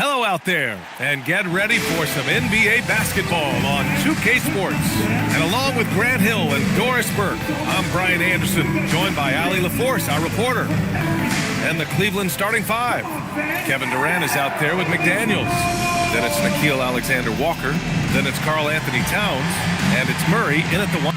Hello out there, and get ready for some NBA basketball on 2K Sports. And along with Grant Hill and Doris Burke, I'm Brian Anderson, joined by Allie LaForce, our reporter. And the Cleveland starting five. Kevin Durant is out there with McDaniels. Then it's Nickeil Alexander-Walker. Then it's Karl Anthony Towns. And it's Murray in at the one.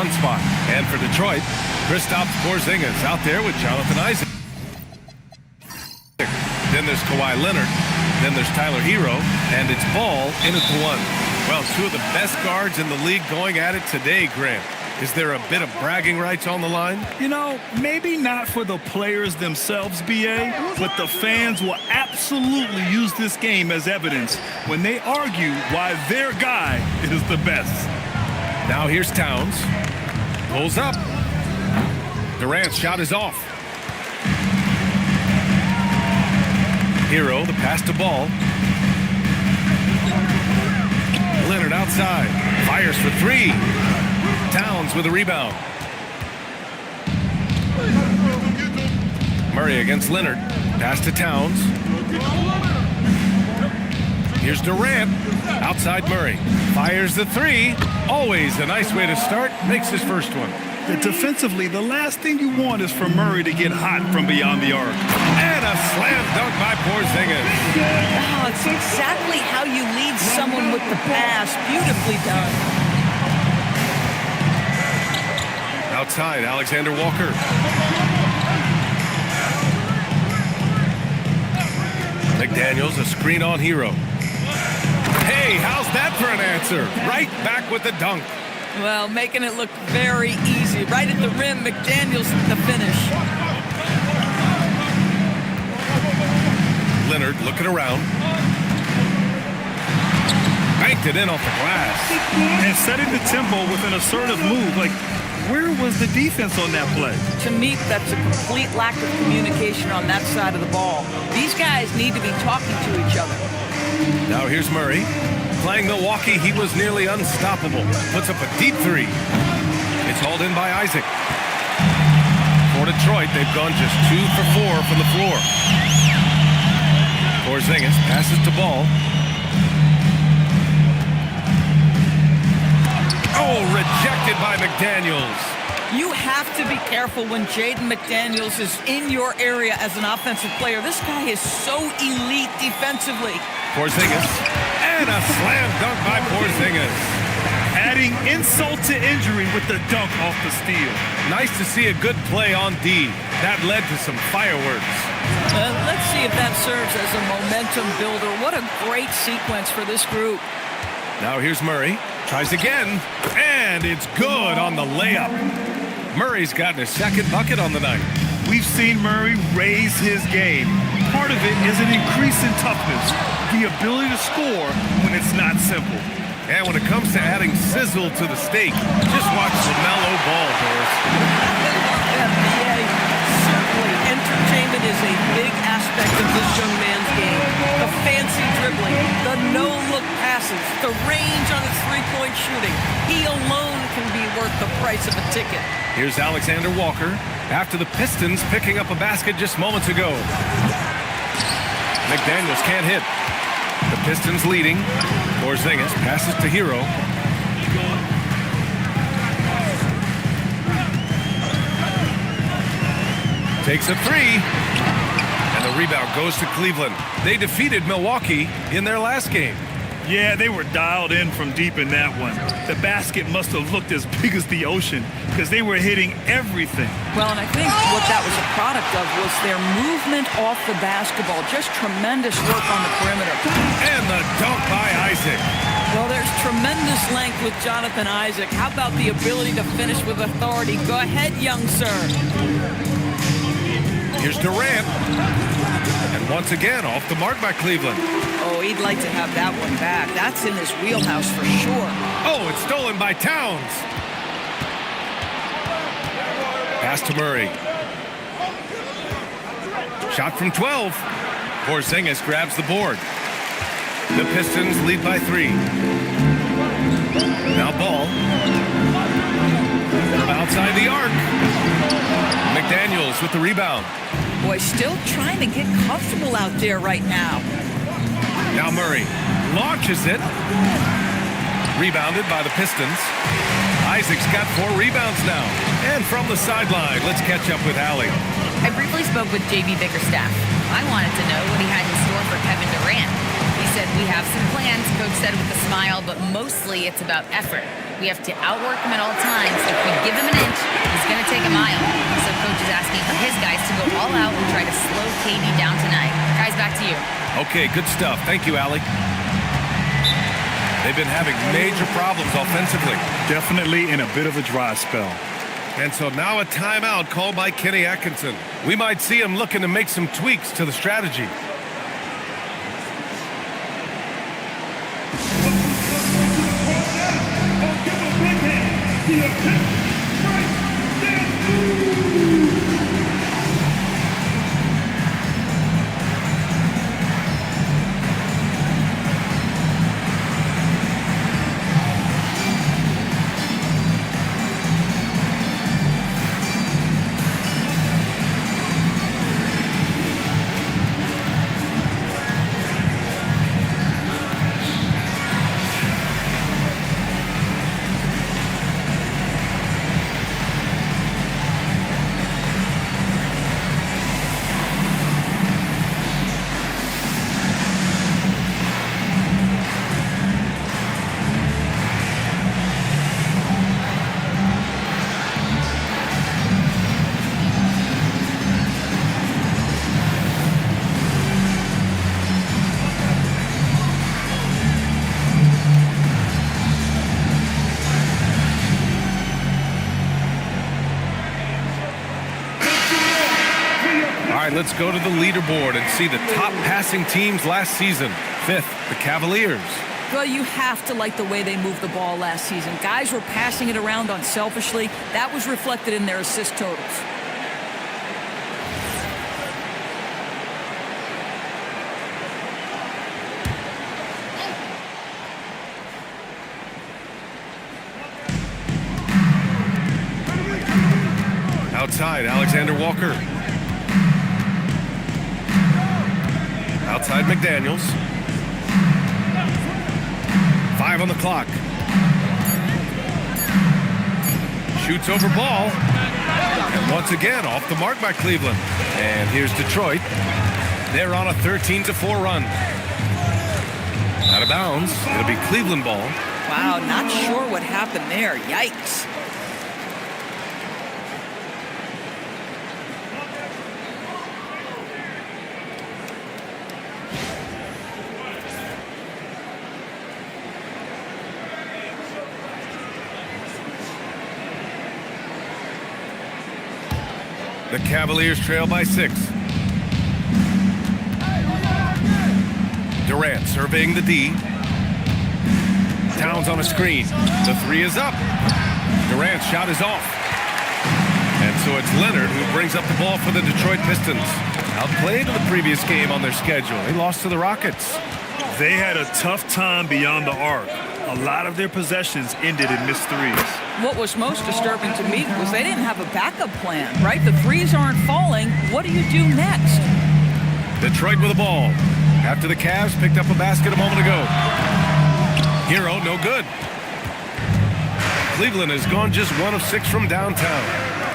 Spot. And for Detroit, Kristaps Porzingis out there with Jonathan Isaac. Then there's Kawhi Leonard. Then there's Tyler Hero. And it's Ball in at the one. Well, two of the best guards in the league going at it today, Grant. Is there a bit of bragging rights on the line? You know, maybe not for the players themselves, BA, but the fans will absolutely use this game as evidence when they argue why their guy is the best. Now here's Towns. Pulls up. Durant's shot is off. Hero, the pass to Ball. Leonard outside. Fires for three. Towns with a rebound. Murray against Leonard. Pass to Towns. Here's Durant. Outside Murray. Fires the three. Always a nice way to start. Makes his first one. Defensively, the last thing you want is for Murray to get hot from beyond the arc. And a slam dunk by Porzingis. Oh, it's exactly how you lead someone with the pass. Beautifully done. Outside, Alexander-Walker. McDaniels, a screen on Hero. Hey, how's that for an answer? Right back with the dunk. Well, making it look very easy. Right at the rim, McDaniels the finish. Leonard looking around. Banked it in off the glass. And setting the tempo with an assertive move. Like, where was the defense on that play? To me, that's a complete lack of communication on that side of the ball. These guys need to be talking to each other. Now here's Murray. Playing Milwaukee, he was nearly unstoppable. Puts up a deep three. It's hauled in by Isaac. For Detroit, they've gone just 2 for 4 from the floor. Porzingis passes to Ball. Oh, rejected by McDaniels. You have to be careful when Jaden McDaniels is in your area as an offensive player. This guy is so elite defensively. Porzingis, and a slam dunk by Porzingis. Adding insult to injury with the dunk off the steal. Nice to see a good play on D. That led to some fireworks. Let's see if that serves as a momentum builder. What a great sequence for this group. Now here's Murray. Tries again, and it's good on the layup. Murray's gotten his second bucket on the night. We've seen Murray raise his game. Part of it is an increase in toughness, the ability to score when it's not simple. And when it comes to adding sizzle to the steak, just watch LaMelo Ball, Doris. Certainly, entertainment is a big aspect of this young man's game. The fancy dribbling, the no-look passes, the range on his three-point shooting. He alone can be worth the price of a ticket. Here's Alexander-Walker after the Pistons picking up a basket just moments ago. McDaniels can't hit. The Pistons leading. Porzingis passes to Hero. Takes a three. And the The rebound goes to Cleveland. They defeated Milwaukee in their last game. Yeah, they were dialed in from deep in that one. The basket must have looked as big as the ocean because they were hitting everything. Well, and I think what that was a product of was their movement off the basketball. Just tremendous work on the perimeter. And the dunk by Isaac. Well, there's tremendous length with Jonathan Isaac. How about the ability to finish with authority? Go ahead, young sir. Here's Durant. And once again, off the mark by Cleveland. Oh, he'd like to have that one back. That's in his wheelhouse for sure. Oh, it's stolen by Towns. Pass to Murray. Shot from 12. Porzingis grabs the board. The Pistons lead by 3. Now Ball. From outside the arc. McDaniels with the rebound. Boy, still trying to get comfortable out there right now. Now Murray launches it. Rebounded by the Pistons. Isaac's got 4 rebounds now. And from the sideline, let's catch up with Allie. I briefly spoke with J.B. Bickerstaff. I wanted to know what he had in store for Kevin Durant. He said, we have some plans, Coach said with a smile, but mostly it's about effort. We have to outwork him at all times. If we give him an inch, he's going to take a mile. So Coach is asking for his guys to go all out and try to slow KD down tonight. Guys, back to you. Okay, good stuff. Thank you, Allie. They've been having major problems offensively. Definitely in a bit of a dry spell. And so now a timeout called by Kenny Atkinson. We might see him looking to make some tweaks to the strategy. Let's go to the leaderboard and see the top passing teams last season. 5th, the Cavaliers. Well, you have to like the way they moved the ball last season. Guys were passing it around unselfishly. That was reflected in their assist totals. Outside, Alexander Walker. Outside McDaniels. 5 on the clock. Shoots over Ball. And once again, off the mark by Cleveland. And here's Detroit. They're on a 13-4 run. Out of bounds. It'll be Cleveland ball. Wow, not sure what happened there. Yikes. The Cavaliers trail by 6. Durant surveying the D. Towns on a screen. The 3 is up. Durant's shot is off. And so it's Leonard who brings up the ball for the Detroit Pistons. Outplayed in the previous game on their schedule. They lost to the Rockets. They had a tough time beyond the arc. A lot of their possessions ended in missed threes. What was most disturbing to me was they didn't have a backup plan, right? The threes aren't falling. What do you do next? Detroit with the ball. After the Cavs picked up a basket a moment ago. Hero, no good. Cleveland has gone just 1 of 6 from downtown.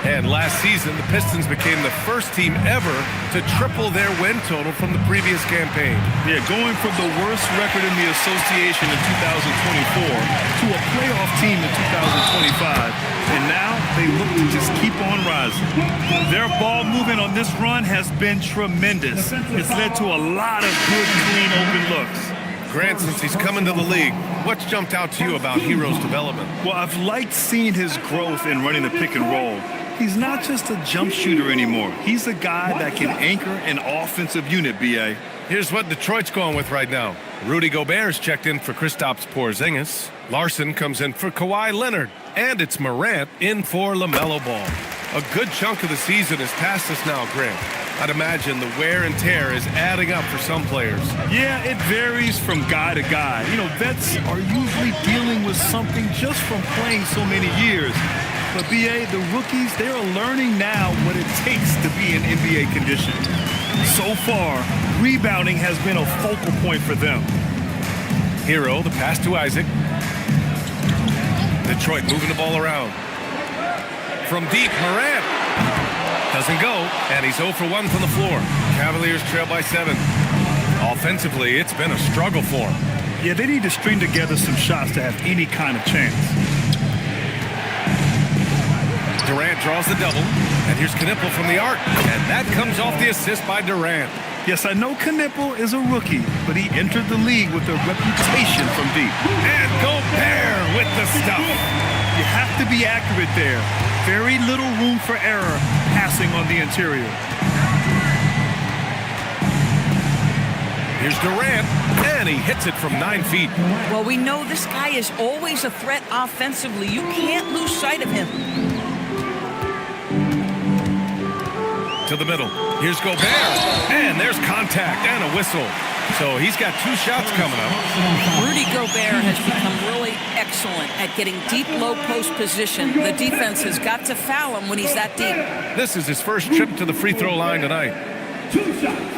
And last season, the Pistons became the first team ever to triple their win total from the previous campaign. Yeah, going from the worst record in the association in 2024 to a playoff team in 2025. And now they look to just keep on rising. Their ball movement on this run has been tremendous. It's led to a lot of good, clean, open looks. Grant, since he's come into the league, what's jumped out to you about Hero's development? Well, I've liked seeing his growth in running the pick and roll. He's not just a jump shooter anymore. He's a guy that can anchor an offensive unit, B.A. Here's what Detroit's going with right now. Rudy Gobert's checked in for Kristaps Porzingis. Larson comes in for Kawhi Leonard. And it's Morant in for LaMelo Ball. A good chunk of the season is past us now, Grant. I'd imagine the wear and tear is adding up for some players. Yeah, it varies from guy to guy. You know, vets are usually dealing with something just from playing so many years. But, B.A., the rookies, they're learning now what it takes to be in NBA condition. So far, rebounding has been a focal point for them. Hero, the pass to Isaac. Detroit moving the ball around. From deep, Morant. Doesn't go, and he's 0 for 1 from the floor. Cavaliers trail by 7. Offensively, it's been a struggle for him. Yeah, they need to string together some shots to have any kind of chance. Durant draws the double, and here's Knipple from the arc, and that comes off the assist by Durant. Yes, I know Knipple is a rookie, but he entered the league with a reputation from deep. And Gobert with the stuff. You have to be accurate there. Very little room for error passing on the interior. Here's Durant, and he hits it from 9 feet. Well, we know this guy is always a threat offensively. You can't lose sight of him. To the middle. Here's Gobert, and there's contact and a whistle. So he's got 2 shots coming up. Rudy Gobert has become really excellent at getting deep, low post position. The defense has got to foul him when he's that deep. This is his first trip to the free throw line tonight. 2 shots.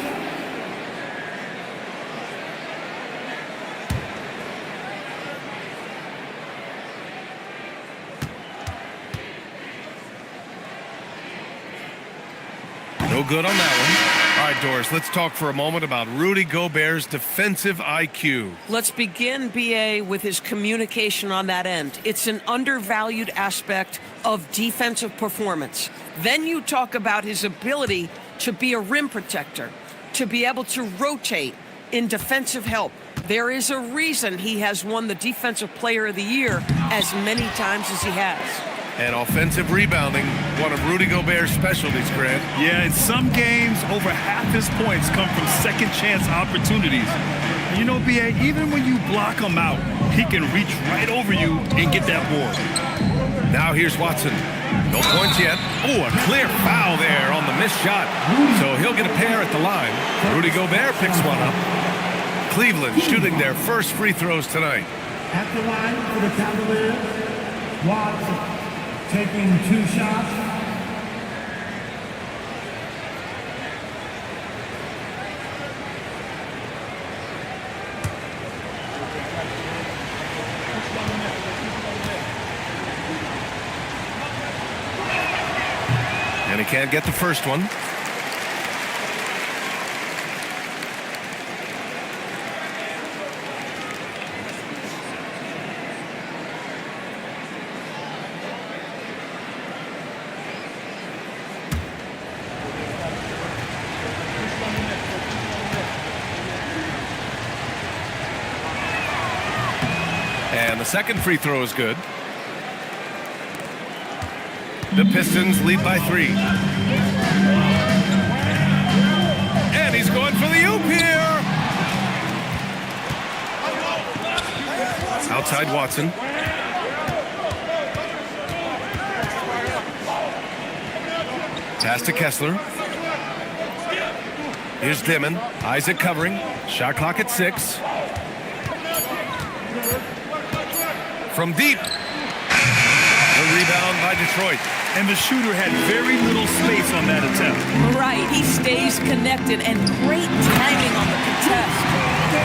No good on that one. All right, Doris, let's talk for a moment about Rudy Gobert's defensive IQ. Let's begin, B.A., with his communication on that end. It's an undervalued aspect of defensive performance. Then you talk about his ability to be a rim protector, to be able to rotate in defensive help. There is a reason he has won the Defensive Player of the Year as many times as he has. And offensive rebounding, one of Rudy Gobert's specialties, Grant. Yeah, in some games, over half his points come from second chance opportunities. And you know, B.A., even when you block him out, he can reach right over you and get that board. Now here's Watson. No points yet. Oh, a clear foul there on the missed shot. So he'll get a pair at the line. Rudy Gobert picks one up. Cleveland shooting their first free throws tonight. At the line for the Cavaliers, Watson taking 2 shots. And he can't get the first one. And the second free throw is good. The Pistons lead by 3. And he's going for the oop here. Outside Watson. Pass to Kessler. Here's Dimon. Isaac covering. Shot clock at 6. From deep. The rebound by Detroit. And the shooter had very little space on that attempt. Right, he stays connected and great timing on the contest.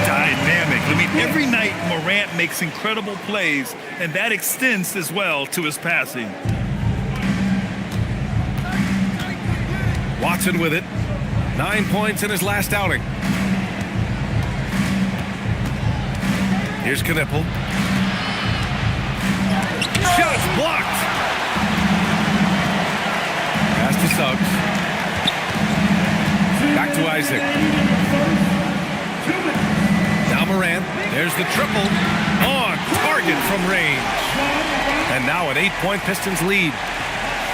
Dynamic. I mean, every night Morant makes incredible plays, and that extends as well to his passing. Watson with it. 9 points in his last outing. Here's Knipple. Shot's blocked. Pass to Suggs. Back to Isaac. Now Morant. There's the triple. On target from range. And now an 8-point Pistons lead.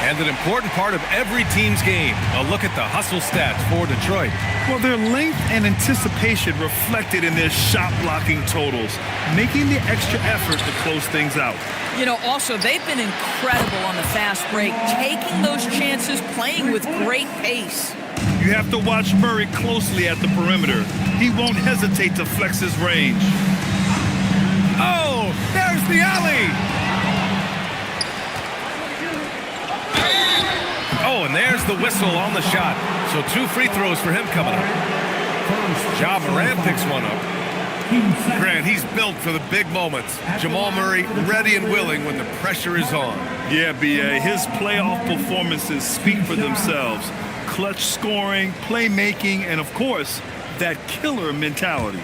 And an important part of every team's game. A look at the hustle stats for Detroit. Well, their length and anticipation reflected in their shot blocking totals, making the extra effort to close things out. You know, also, they've been incredible on the fast break, taking those chances, playing with great pace. You have to watch Murray closely at the perimeter. He won't hesitate to flex his range. Oh, there's the alley. Oh, and there's the whistle on the shot. So 2 free throws for him coming up. Ja Morant picks one up. Grant, he's built for the big moments. Jamal Murray ready and willing when the pressure is on. Yeah, B.A., his playoff performances speak for themselves. Clutch scoring, playmaking, and of course, that killer mentality.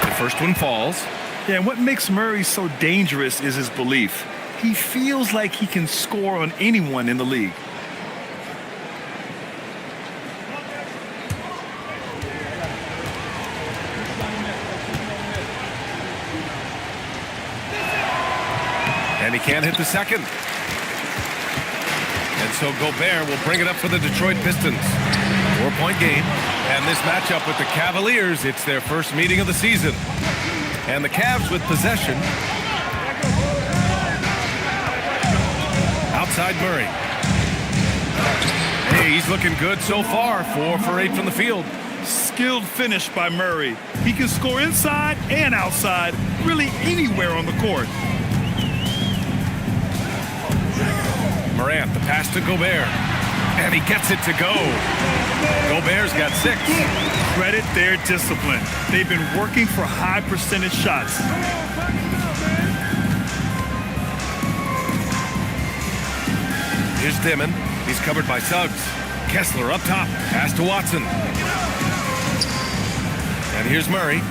The first one falls. Yeah, and what makes Murray so dangerous is his belief. He feels like he can score on anyone in the league. And he can't hit the second. And so Gobert will bring it up for the Detroit Pistons. 4-point game. And this matchup with the Cavaliers, it's their first meeting of the season. And the Cavs with possession. Outside Murray. Hey, he's looking good so far. 4 for 8 from the field. Skilled finish by Murray. He can score inside and outside, really anywhere on the court. Morant, the pass to Gobert. And he gets it to go. Gobert's got 6. Credit their discipline. They've been working for high percentage shots. Here's Dimon. He's covered by Suggs. Kessler up top. Pass to Watson. And here's Murray.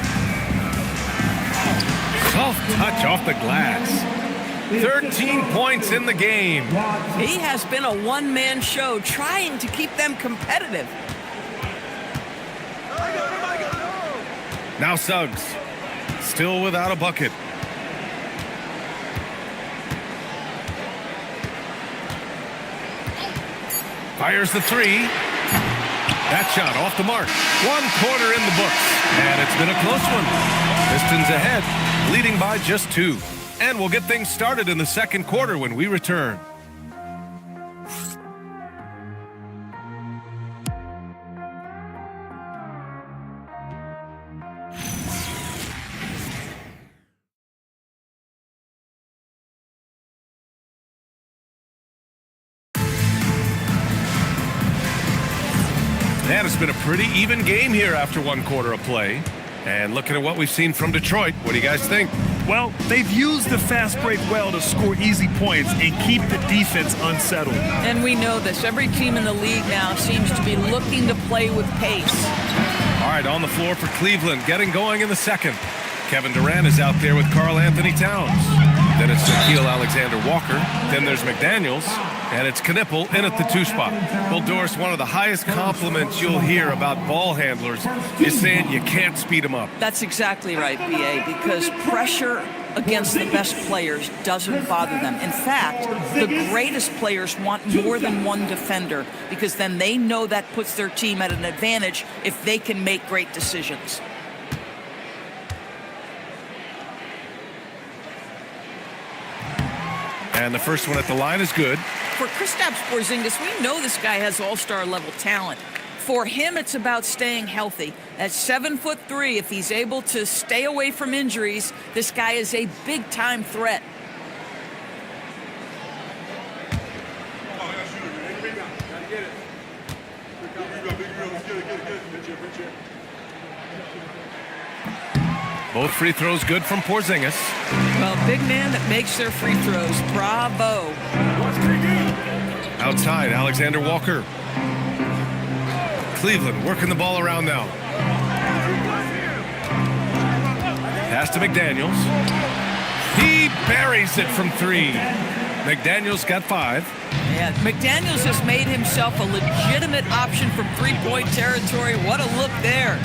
Soft touch off the glass. 13 points in the game. He has been a one-man show trying to keep them competitive. Now Suggs. Still without a bucket. Fires the 3. That shot off the mark. 1 quarter in the books. And it's been a close one. Pistons ahead, leading by just 2. And we'll get things started in the second quarter when we return. And it's been a pretty even game here after 1 quarter of play. And looking at what we've seen from Detroit, what do you guys think? Well, they've used the fast break well to score easy points and keep the defense unsettled. And we know this. Every team in the league now seems to be looking to play with pace. All right, on the floor for Cleveland, getting going in the second. Kevin Durant is out there with Karl Anthony Towns. Then it's Shaquille Alexander-Walker. Then there's McDaniels. And it's Knipple in at the 2 spot. Well, Doris, one of the highest compliments you'll hear about ball handlers is saying you can't speed them up. That's exactly right, B.A., because pressure against the best players doesn't bother them. In fact, the greatest players want more than one defender because then they know that puts their team at an advantage if they can make great decisions. And the first one at the line is good. For Kristaps Porzingis, we know this guy has all-star level talent. For him, it's about staying healthy. At 7'3", if he's able to stay away from injuries, this guy is a big-time threat. Both free throws good from Porzingis. Well, big man that makes their free throws. Bravo. Outside, Alexander Walker. Cleveland working the ball around now. Pass to McDaniels. He buries it from 3. McDaniels got 5. Yeah, McDaniels has made himself a legitimate option from three-point territory. What a look there.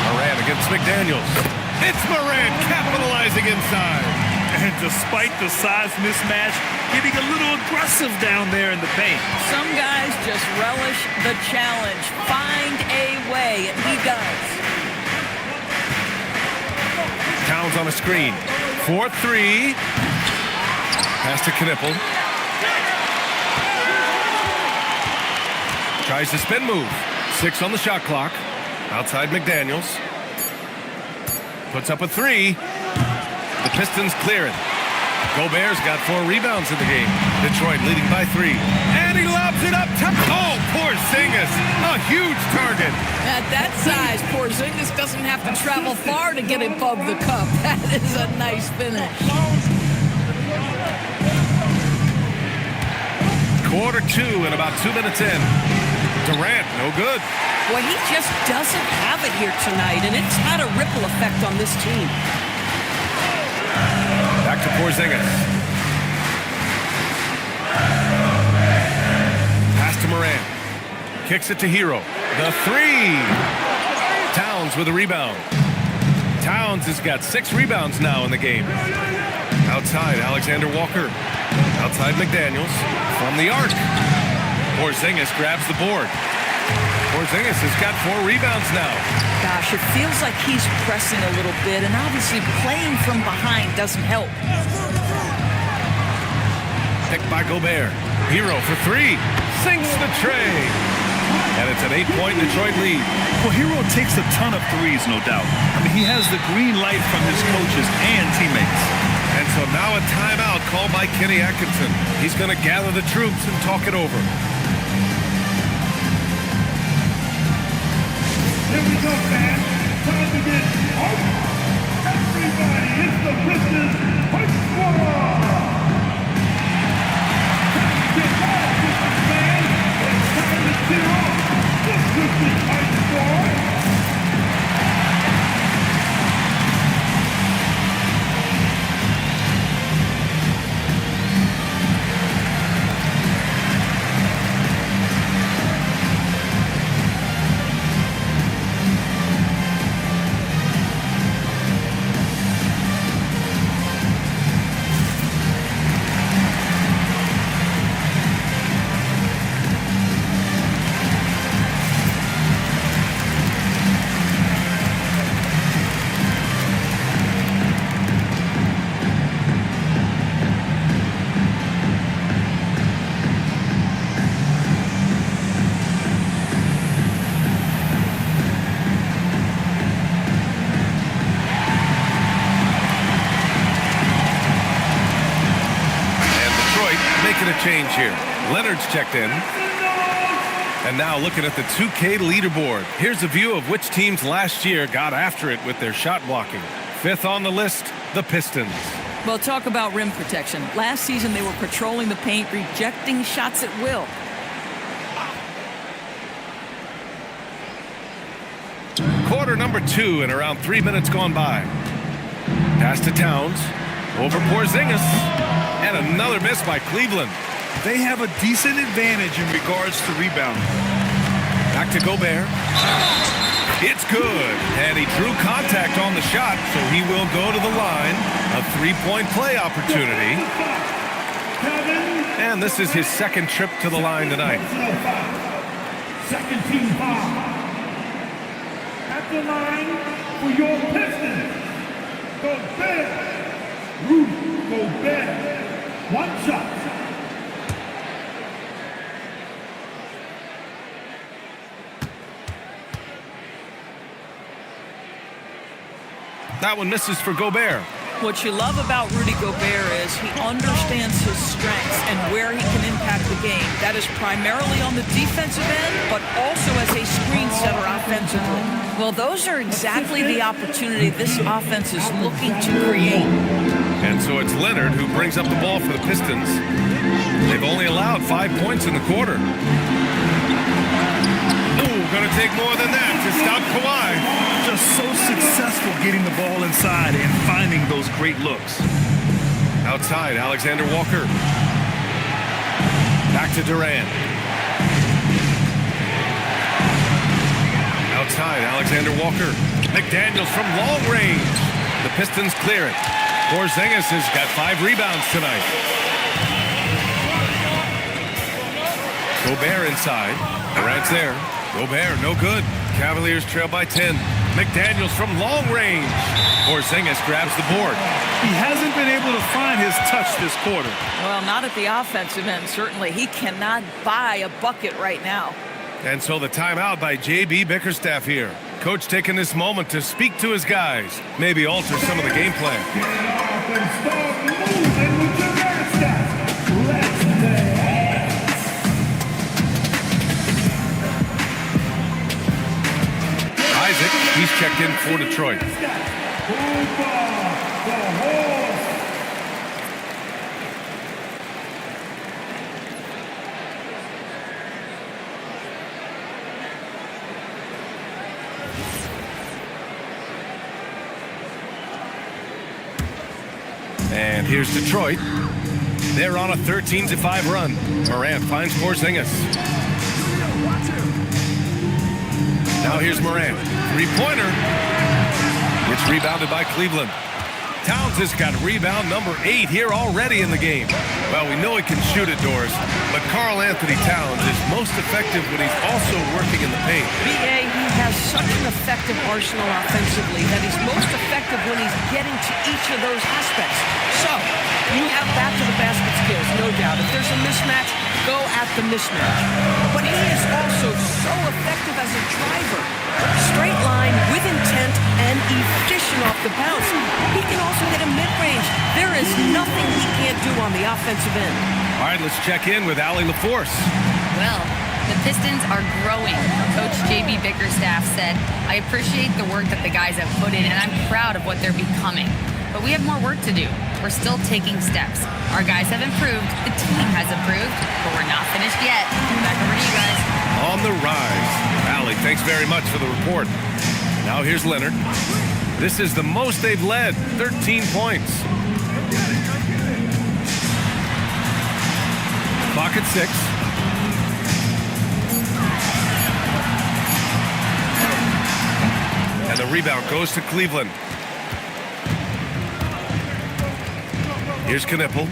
Moran against McDaniels. It's Moran capitalizing inside. And despite the size mismatch, getting a little aggressive down there in the paint. Some guys just relish the challenge. Find a way, and he does. Towns on a screen. 4-3. Pass to Knippel. Tries the spin move. 6 on the shot clock. Outside McDaniels. Puts up a 3. The Pistons clear it. Gobert's got 4 rebounds in the game. Detroit leading by 3. And he lobs it up top. Oh, Porzingis. A huge target. At that size, Porzingis doesn't have to travel far to get above the cup. That is a nice finish. Quarter 2 and about 2 minutes in. Durant, no good. Well, he just doesn't have it here tonight, and it's had a ripple effect on this team. Back to Porzingis. Pass to Moran. Kicks it to Hero. The 3. Towns with a rebound. Towns has got 6 rebounds now in the game. Outside, Alexander Walker. Outside McDaniels. From the arc. Porzingis grabs the board. Porzingis has got 4 rebounds now. Gosh, it feels like he's pressing a little bit, and obviously playing from behind doesn't help. Picked by Gobert. Hero for 3. Sinks the tray. And it's an 8-point Detroit lead. Well, Hero takes a ton of threes, no doubt. I mean, he has the green light from his coaches and teammates. And so now a timeout called by Kenny Atkinson. He's going to gather the troops and talk it over. Here we go, fans. Time to get out. Everybody, it's the Pistons Fight Squad. Time to get out, Pistons fans. It's time to get off the Pistons Fight Squad. Change here. Leonard's checked in. And now looking at the 2K leaderboard. Here's a view of which teams last year got after it with their shot blocking. 5th on the list, the Pistons. Well, talk about rim protection. Last season, they were patrolling the paint, rejecting shots at will. Quarter number 2 and around 3 minutes gone by. Pass to Towns. Over Porzingis. And another miss by Cleveland. They have a decent advantage in regards to rebounding. Back to Gobert. It's good. And he drew contact on the shot, so he will go to the line. A 3-point play opportunity. And this is his 2nd trip to the line tonight. Second team foul. At the line for your Pistons. Gobert. Rudy Gobert. 1 shot. That one misses for Gobert. What you love about Rudy Gobert is he understands his strengths and where he can impact the game. That is primarily on the defensive end, but also as a screen setter offensively. Well, those are exactly the opportunity this offense is looking to create. And so it's Leonard who brings up the ball for the Pistons. They've only allowed 5 points in the quarter. Going to take more than that to stop Kawhi. Just so successful getting the ball inside and finding those great looks. Outside, Alexander Walker. Back to Durant. Outside, Alexander Walker. McDaniels from long range. The Pistons clear it. Porzingis has got 5 rebounds tonight. Gobert inside. Durant's there. Gobert, no good. Cavaliers trail by 10. McDaniels from long range. Porzingis grabs the board. He hasn't been able to find his touch this quarter. Well, not at the offensive end, certainly. He cannot buy a bucket right now. And so the timeout by J.B. Bickerstaff here. Coach taking this moment to speak to his guys. Maybe alter some of the game plan. Isaac, he's checked in for Detroit. And here's Detroit. They're on a 13-5 run. Morant finds Porzingis. Now here's Morant. Three-pointer. It's rebounded by Cleveland. Towns has got rebound number 8 here already in the game. Well, we know he can shoot it, Doris, but Karl Anthony Towns is most effective when he's also working in the paint. B.A., he has such an effective arsenal offensively that he's most effective when he's getting to each of those aspects. So, you have back-to-the-basket skills, no doubt. If there's a mismatch, go at the mismatch. But he is also so effective as a driver. Straight line, with intent, and efficient off the bounce. He can also hit a mid-range. There is nothing he can't do on the offensive end. All right, let's check in with Allie LaForce. Well, the Pistons are growing. Coach J.B. Bickerstaff said, I appreciate the work that the guys have put in, and I'm proud of what they're becoming. But we have more work to do. We're still taking steps. Our guys have improved. The team has improved, but we're not finished yet. Back over to you guys. On the rise. Allie, thanks very much for the report. Now here's Leonard. This is the most they've led, 13 points. Clock at 6. And the rebound goes to Cleveland. Here's Knipple.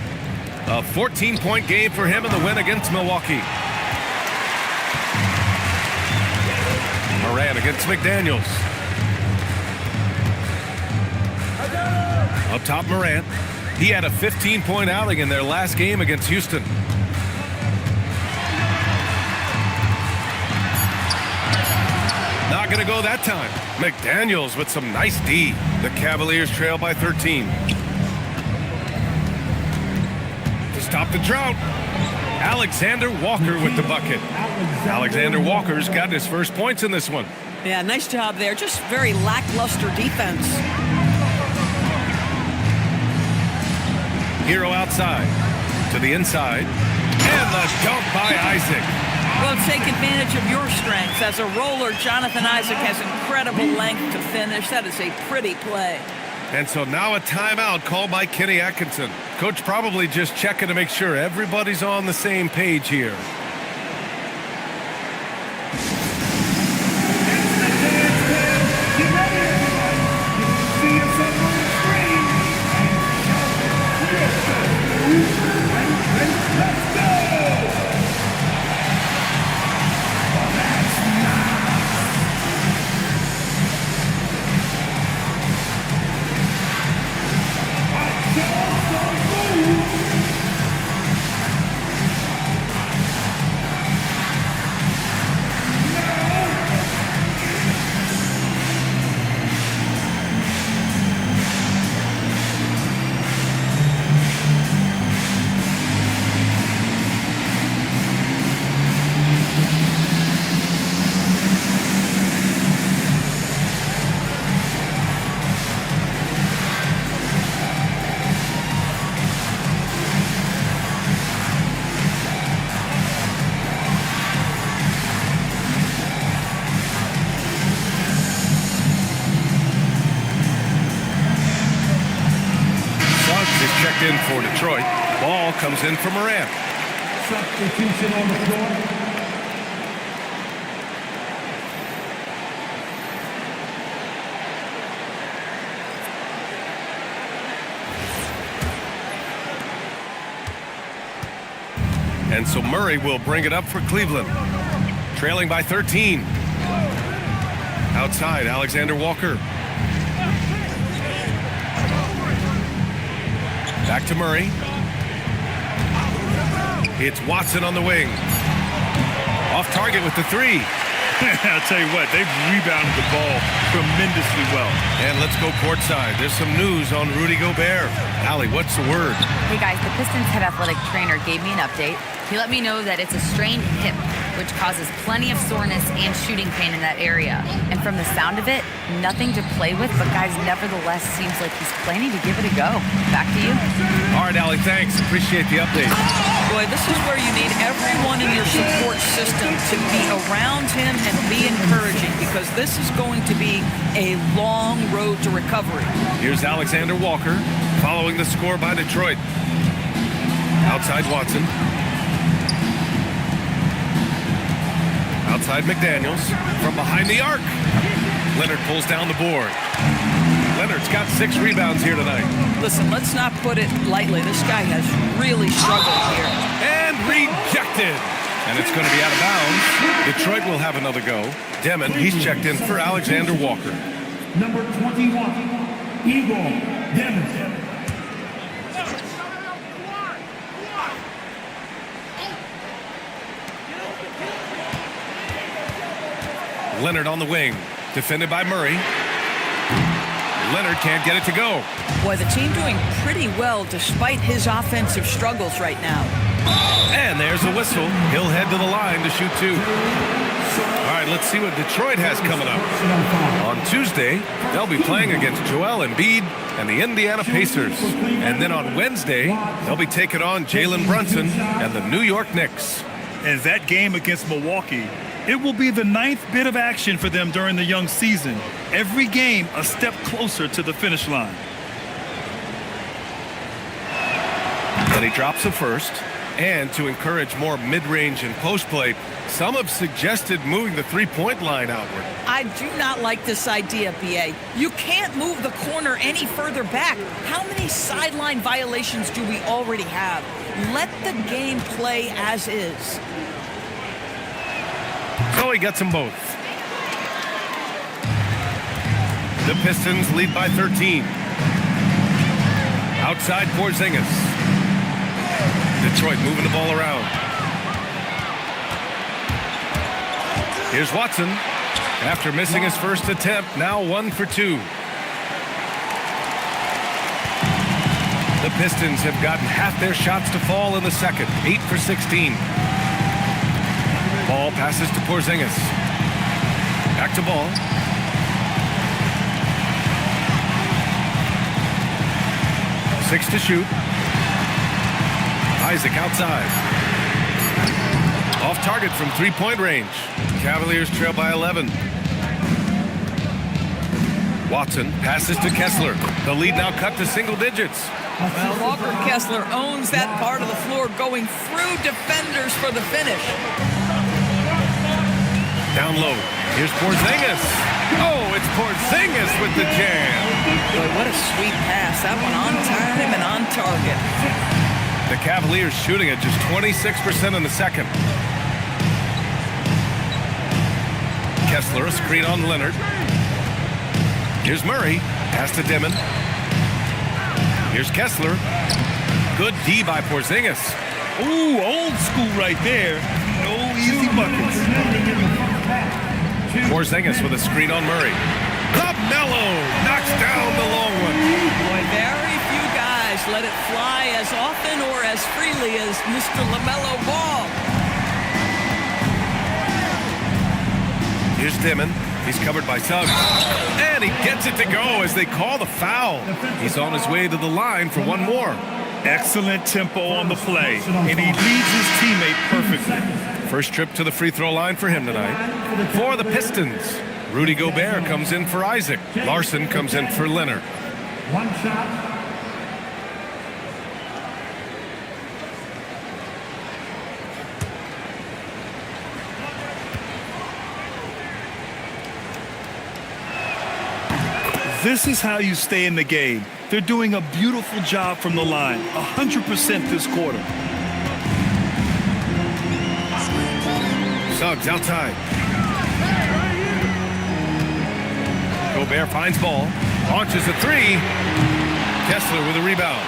A 14-point game for him in the win against Milwaukee. Morant against McDaniels. Up top, Morant. He had a 15-point outing in their last game against Houston. Not going to go that time. McDaniels with some nice D. The Cavaliers trail by 13. To stop the drought, Alexander Walker with the bucket. Alexander Walker's got his first points in this one. Yeah, nice job there. Just very lackluster defense. Hero outside. To the inside. And the dunk by Isaac. Well, take advantage of your strengths. As a roller, Jonathan Isaac has incredible length to finish. That is a pretty play. And so now a timeout called by Kenny Atkinson. Coach probably just checking to make sure everybody's on the same page here. is checked in for Detroit. Ball comes in for Morant. Substitution on the floor. And so Murray will bring it up for Cleveland. Trailing by 13. Outside, Alexander Walker. Back to Murray. It's Watson on the wing. Off target with the three. I'll tell you what, they've rebounded the ball tremendously well. And let's go courtside. There's some news on Rudy Gobert. Allie, what's the word? Hey guys, the Pistons head athletic trainer gave me an update. He let me know that it's a strained hip, which causes plenty of soreness and shooting pain in that area. And from the sound of it, nothing to play with, but guys, nevertheless, seems like he's planning to give it a go. Back to you. All right, Allie, thanks. Appreciate the update. Boy, this is where you need everyone in your support system to be around him and be encouraging, because this is going to be a long road to recovery. Here's Alexander Walker following the score by Detroit. Outside Watson. Outside McDaniels from behind the arc. Leonard pulls down the board. Leonard's got 6 rebounds here tonight. Listen, let's not put it lightly. This guy has really struggled here. And rejected. And it's going to be out of bounds. Detroit will have another go. Demon, he's checked in for Alexander Walker. Number 21, Igor Demon. Leonard on the wing, defended by Murray. Leonard can't get it to go. Boy, the team doing pretty well despite his offensive struggles right now. And there's a whistle. He'll head to the line to shoot 2. All right, let's see what Detroit has coming up. On Tuesday, they'll be playing against Joel Embiid and the Indiana Pacers. And then on Wednesday, they'll be taking on Jalen Brunson and the New York Knicks. And that game against Milwaukee, it will be the 9th bit of action for them during the young season. Every game a step closer to the finish line. Then he drops a first. And to encourage more mid-range and post play, some have suggested moving the three-point line outward. I do not like this idea, BA. You can't move the corner any further back. How many sideline violations do we already have? Let the game play as is. So he gets them both. The Pistons lead by 13. Outside Porzingis. Detroit moving the ball around. Here's Watson. After missing his first attempt, now 1 for 2. The Pistons have gotten half their shots to fall in the second, 8 for 16. Ball passes to Porzingis. Back to Ball. Six to shoot. Isaac outside. Off target from three-point range. Cavaliers trail by 11. Watson passes to Kessler. The lead now cut to single digits. Well, Walker Kessler owns that part of the floor, going through defenders for the finish. Down low. Here's Porzingis. Oh, it's Porzingis with the jam. Boy, what a sweet pass. That one on time and on target. The Cavaliers shooting at just 26% in the second. Kessler, a screen on Leonard. Here's Murray. Pass to Demon. Here's Kessler. Good D by Porzingis. Ooh, old school right there. No easy buckets. Porzingis with a screen on Murray. LaMelo knocks down the long one. Boy, very few guys let it fly as often or as freely as Mr. LaMelo Ball. Here's Demon. He's covered by Suggs. And he gets it to go as they call the foul. He's on his way to the line for one more. Excellent tempo on the play, and he leads his teammate perfectly. First trip to the free throw line for him tonight. For the Pistons, Rudy Gobert comes in for Isaac. Larson comes in for Leonard. One shot. This is how you stay in the game. They're doing a beautiful job from the line, 100% this quarter. Suggs outside. Gobert finds ball. Launches a three. Kessler with a rebound.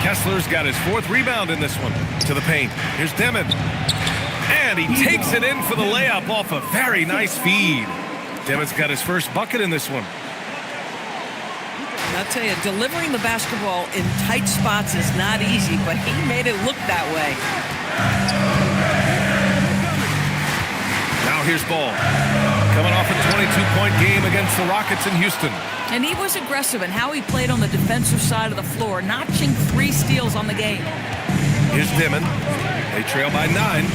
Kessler's got his 4th rebound in this one. To the paint. Here's Demon. And he takes it in for the layup off a very nice feed. Demon's got his first bucket in this one. I'll tell you, delivering the basketball in tight spots is not easy, but he made it look that way. Now here's Ball. Coming off a 22-point game against the Rockets in Houston. And he was aggressive in how he played on the defensive side of the floor, notching 3 steals on the game. Here's Dimon. They trail by 9.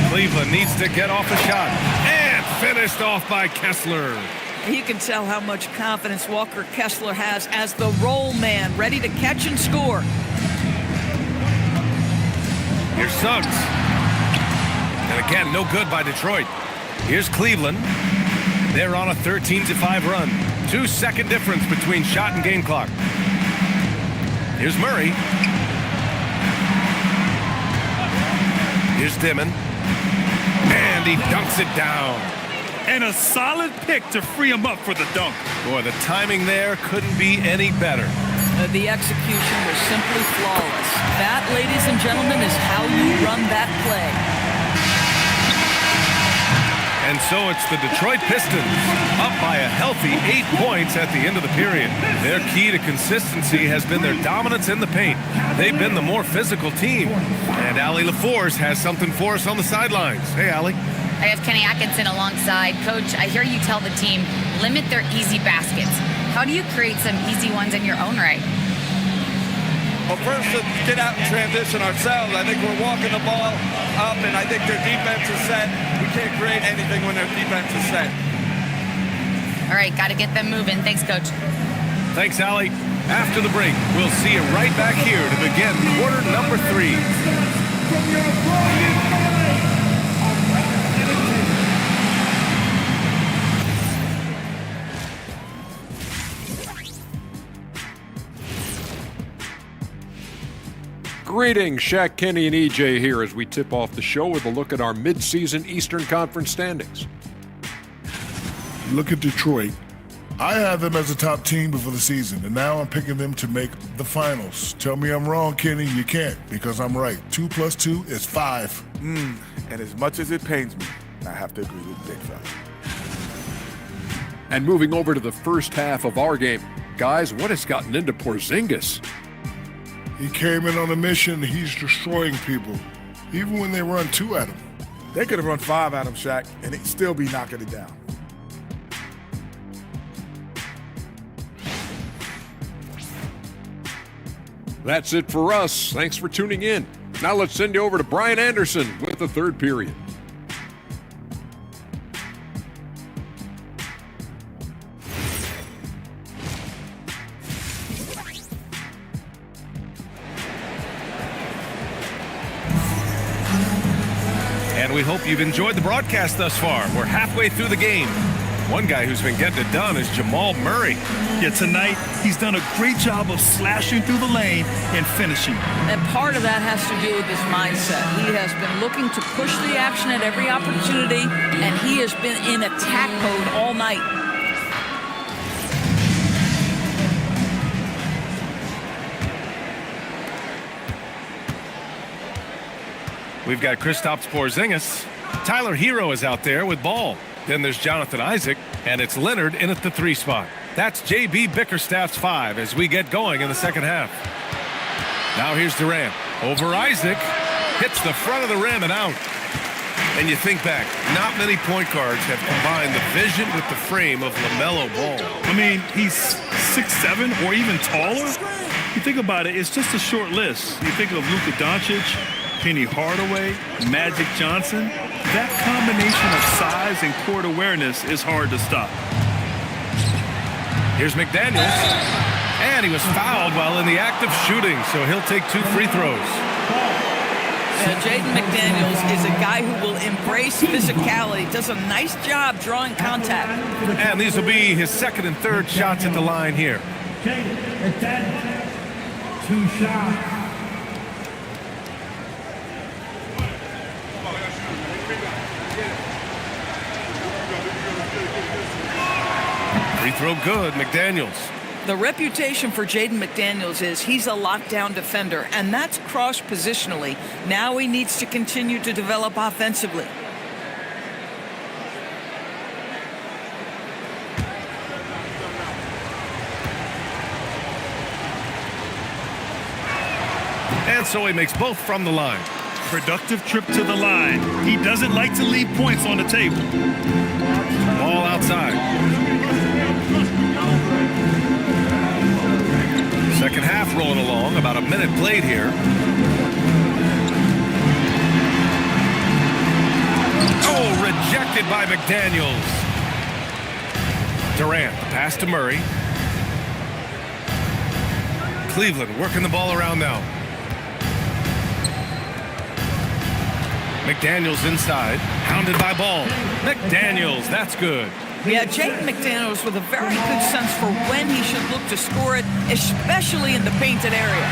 Cleveland needs to get off a shot. And finished off by Kessler. You can tell how much confidence Walker Kessler has as the roll man, ready to catch and score. Here's Suggs. And again, no good by Detroit. Here's Cleveland. They're on a 13-5 run. 2-second difference between shot and game clock. Here's Murray. Here's Dimon. And he dunks it down. And a solid pick to free him up for the dunk. Boy, the timing there couldn't be any better. The execution was simply flawless. That, ladies and gentlemen, is how you run that play. And so it's the Detroit Pistons up by a healthy 8 points at the end of the period. Their key to consistency has been their dominance in the paint. They've been the more physical team. And Allie LaForce has something for us on the sidelines. Hey, Allie. I have Kenny Atkinson alongside. Coach, I hear you tell the team, limit their easy baskets. How do you create some easy ones in your own right? Well, first, let's get out and transition ourselves. I think we're walking the ball up, and I think their defense is set. We can't create anything when their defense is set. All right, got to get them moving. Thanks, Coach. Thanks, Allie. After the break, we'll see you right back here to begin quarter number 3. From your brilliant mind, Greetings, Shaq, Kenny, and EJ here as we tip off the show with a look at our midseason Eastern Conference standings. Look at Detroit. I had them as a top team before the season, and now I'm picking them to make the finals. Tell me I'm wrong, Kenny. You can't, because I'm right. 2 + 2 is 5. And as much as it pains me, I have to agree with Big Fella. And moving over to the first half of our game, guys, what has gotten into Porzingis? He came in on a mission. He's destroying people, even when they run 2 at him. They could have run 5 at him, Shaq, and he'd still be knocking it down. That's it for us. Thanks for tuning in. Now let's send you over to Brian Anderson with the third period. And we hope you've enjoyed the broadcast thus far. We're halfway through the game. One guy who's been getting it done is Jamal Murray. Yeah, tonight he's done a great job of slashing through the lane and finishing. And part of that has to do with his mindset. He has been looking to push the action at every opportunity, and he has been in attack mode all night. We've got Kristaps Porzingis. Tyler Hero is out there with ball. Then there's Jonathan Isaac, and it's Leonard in at the 3 spot. That's J.B. Bickerstaff's 5 as we get going in the second half. Now here's Durant. Over Isaac. Hits the front of the rim and out. And you think back, not many point guards have combined the vision with the frame of LaMelo Ball. I mean, he's 6'7" or even taller. You think about it, it's just a short list. You think of Luka Doncic, Penny Hardaway, Magic Johnson. That combination of size and court awareness is hard to stop. Here's McDaniels. And he was fouled while in the act of shooting, so he'll take 2 free throws. Yeah, Jaden McDaniels is a guy who will embrace physicality, does a nice job drawing contact. And these will be his second and third shots at the line here. Jaden, 2 shots. Free throw good, McDaniels. The reputation for Jaden McDaniels is he's a lockdown defender, and that's cross-positionally. Now he needs to continue to develop offensively. And so he makes both from the line. Productive trip to the line. He doesn't like to leave points on the table. Ball outside. Second half rolling along, about a minute played here. Oh, rejected by McDaniels. Durant, the pass to Murray. Cleveland working the ball around now. McDaniels inside, hounded by Ball. McDaniels, that's good. Yeah, Jaden McDaniels with a very good sense for when he should look to score it, especially in the painted area.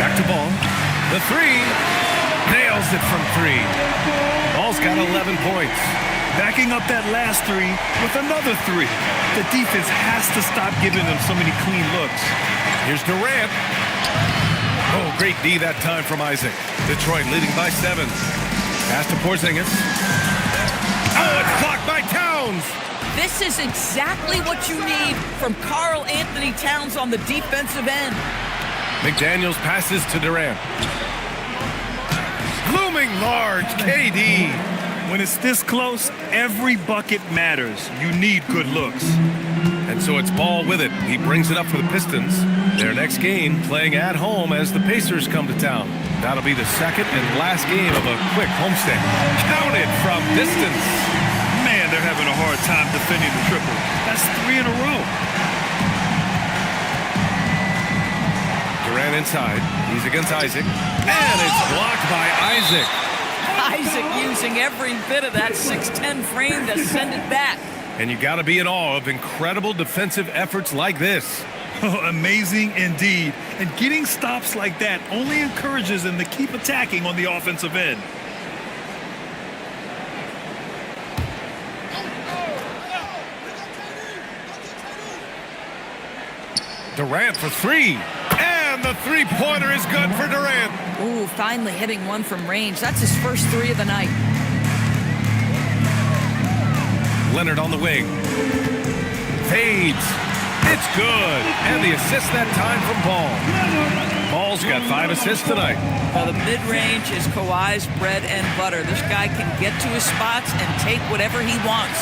Back to Ball. The three. Nails it from 3. Ball's got 11 points. Backing up that last 3 with another 3. The defense has to stop giving them so many clean looks. Here's Durant. Oh, great D that time from Isaac. Detroit leading by 7. Pass to Porzingis. Oh, it's blocked by Towns. This is exactly what you need from Karl Anthony Towns on the defensive end. McDaniels passes to Durant. Looming large, KD. When it's this close, every bucket matters. You need good looks. And so it's Ball with it. He brings it up for the Pistons. Their next game playing at home as the Pacers come to town. That'll be the second and last game of a quick homestand. Counted from distance. Man, they're having a hard time defending the triple. That's 3 in a row. Durant inside. He's against Isaac. And it's blocked by Isaac. Isaac using every bit of that 6'10" frame to send it back. And you got to be in awe of incredible defensive efforts like this. Amazing indeed. And getting stops like that only encourages them to keep attacking on the offensive end. Durant for 3. And the three-pointer is good for Durant. Ooh, finally hitting one from range. That's his first 3 of the night. Leonard on the wing. Fades. It's good. And the assist that time from Ball. Ball's got 5 assists tonight. Well, the mid-range is Kawhi's bread and butter. This guy can get to his spots and take whatever he wants.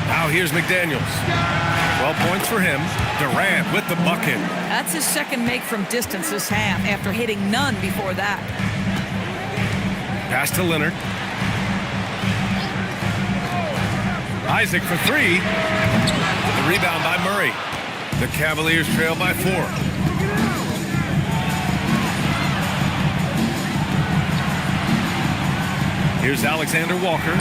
Now here's McDaniels. 12 points for him. Durant with the bucket. That's his second make from distance this half after hitting none before that. Pass to Leonard. Isaac for 3. The rebound by Murray. The Cavaliers trail by 4. Here's Alexander Walker.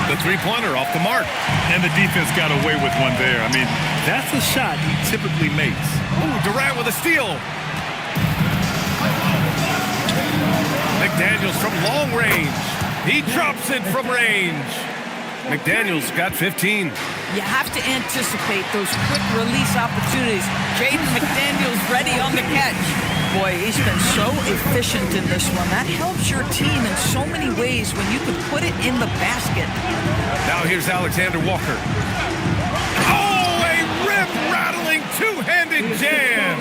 The three-pointer off the mark. And the defense got away with one there. I mean, that's a shot he typically makes. Ooh, Durant with a steal. McDaniels from long range. He drops it from range. McDaniels got 15. You have to anticipate those quick release opportunities. Jaden McDaniels ready on the catch. Boy, he's been so efficient in this one. That helps your team in so many ways when you can put it in the basket. Now here's Alexander Walker. Oh, a rip-rattling two-handed jam.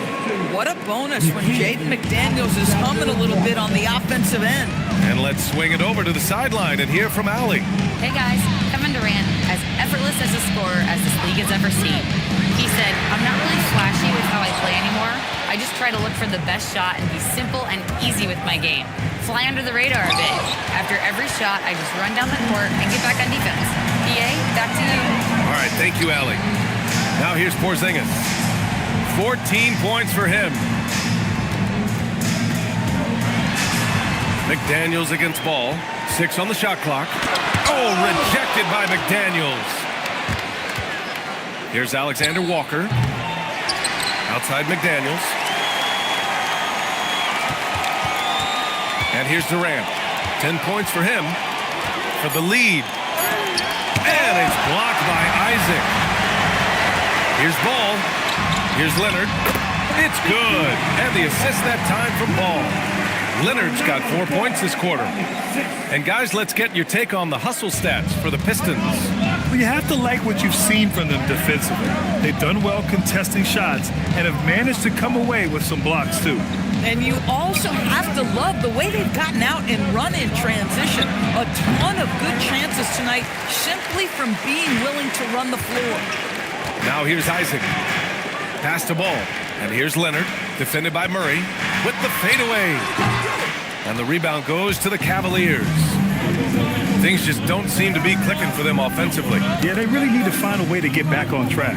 What a bonus when Jaden McDaniels is humming a little bit on the offensive end. And let's swing it over to the sideline and hear from Allie. Hey guys, Kevin Durant, as effortless as a scorer as this league has ever seen. He said, I'm not really flashy with how I play anymore. I just try to look for the best shot and be simple and easy with my game. Fly under the radar a bit. After every shot, I just run down the court and get back on defense. PA, back to you. All right, thank you, Allie. Now here's Porzingis. 14 points for him. McDaniels against Ball. 6 on the shot clock. Oh, rejected by McDaniels. Here's Alexander Walker. Outside McDaniels. And here's Durant. 10 points for him for the lead. And it's blocked by Isaac. Here's Ball. Here's Leonard. It's good. And the assist that time from Ball. Leonard's got 4 points this quarter. And guys, let's get your take on the hustle stats for the Pistons. Well, you have to like what you've seen from them defensively. They've done well contesting shots and have managed to come away with some blocks too. And you also have to love the way they've gotten out and run in transition. A ton of good chances tonight simply from being willing to run the floor. Now here's Isaac. Pass to Ball. And here's Leonard, defended by Murray, with the fadeaway. And the rebound goes to the Cavaliers. Things just don't seem to be clicking for them offensively. Yeah, they really need to find a way to get back on track.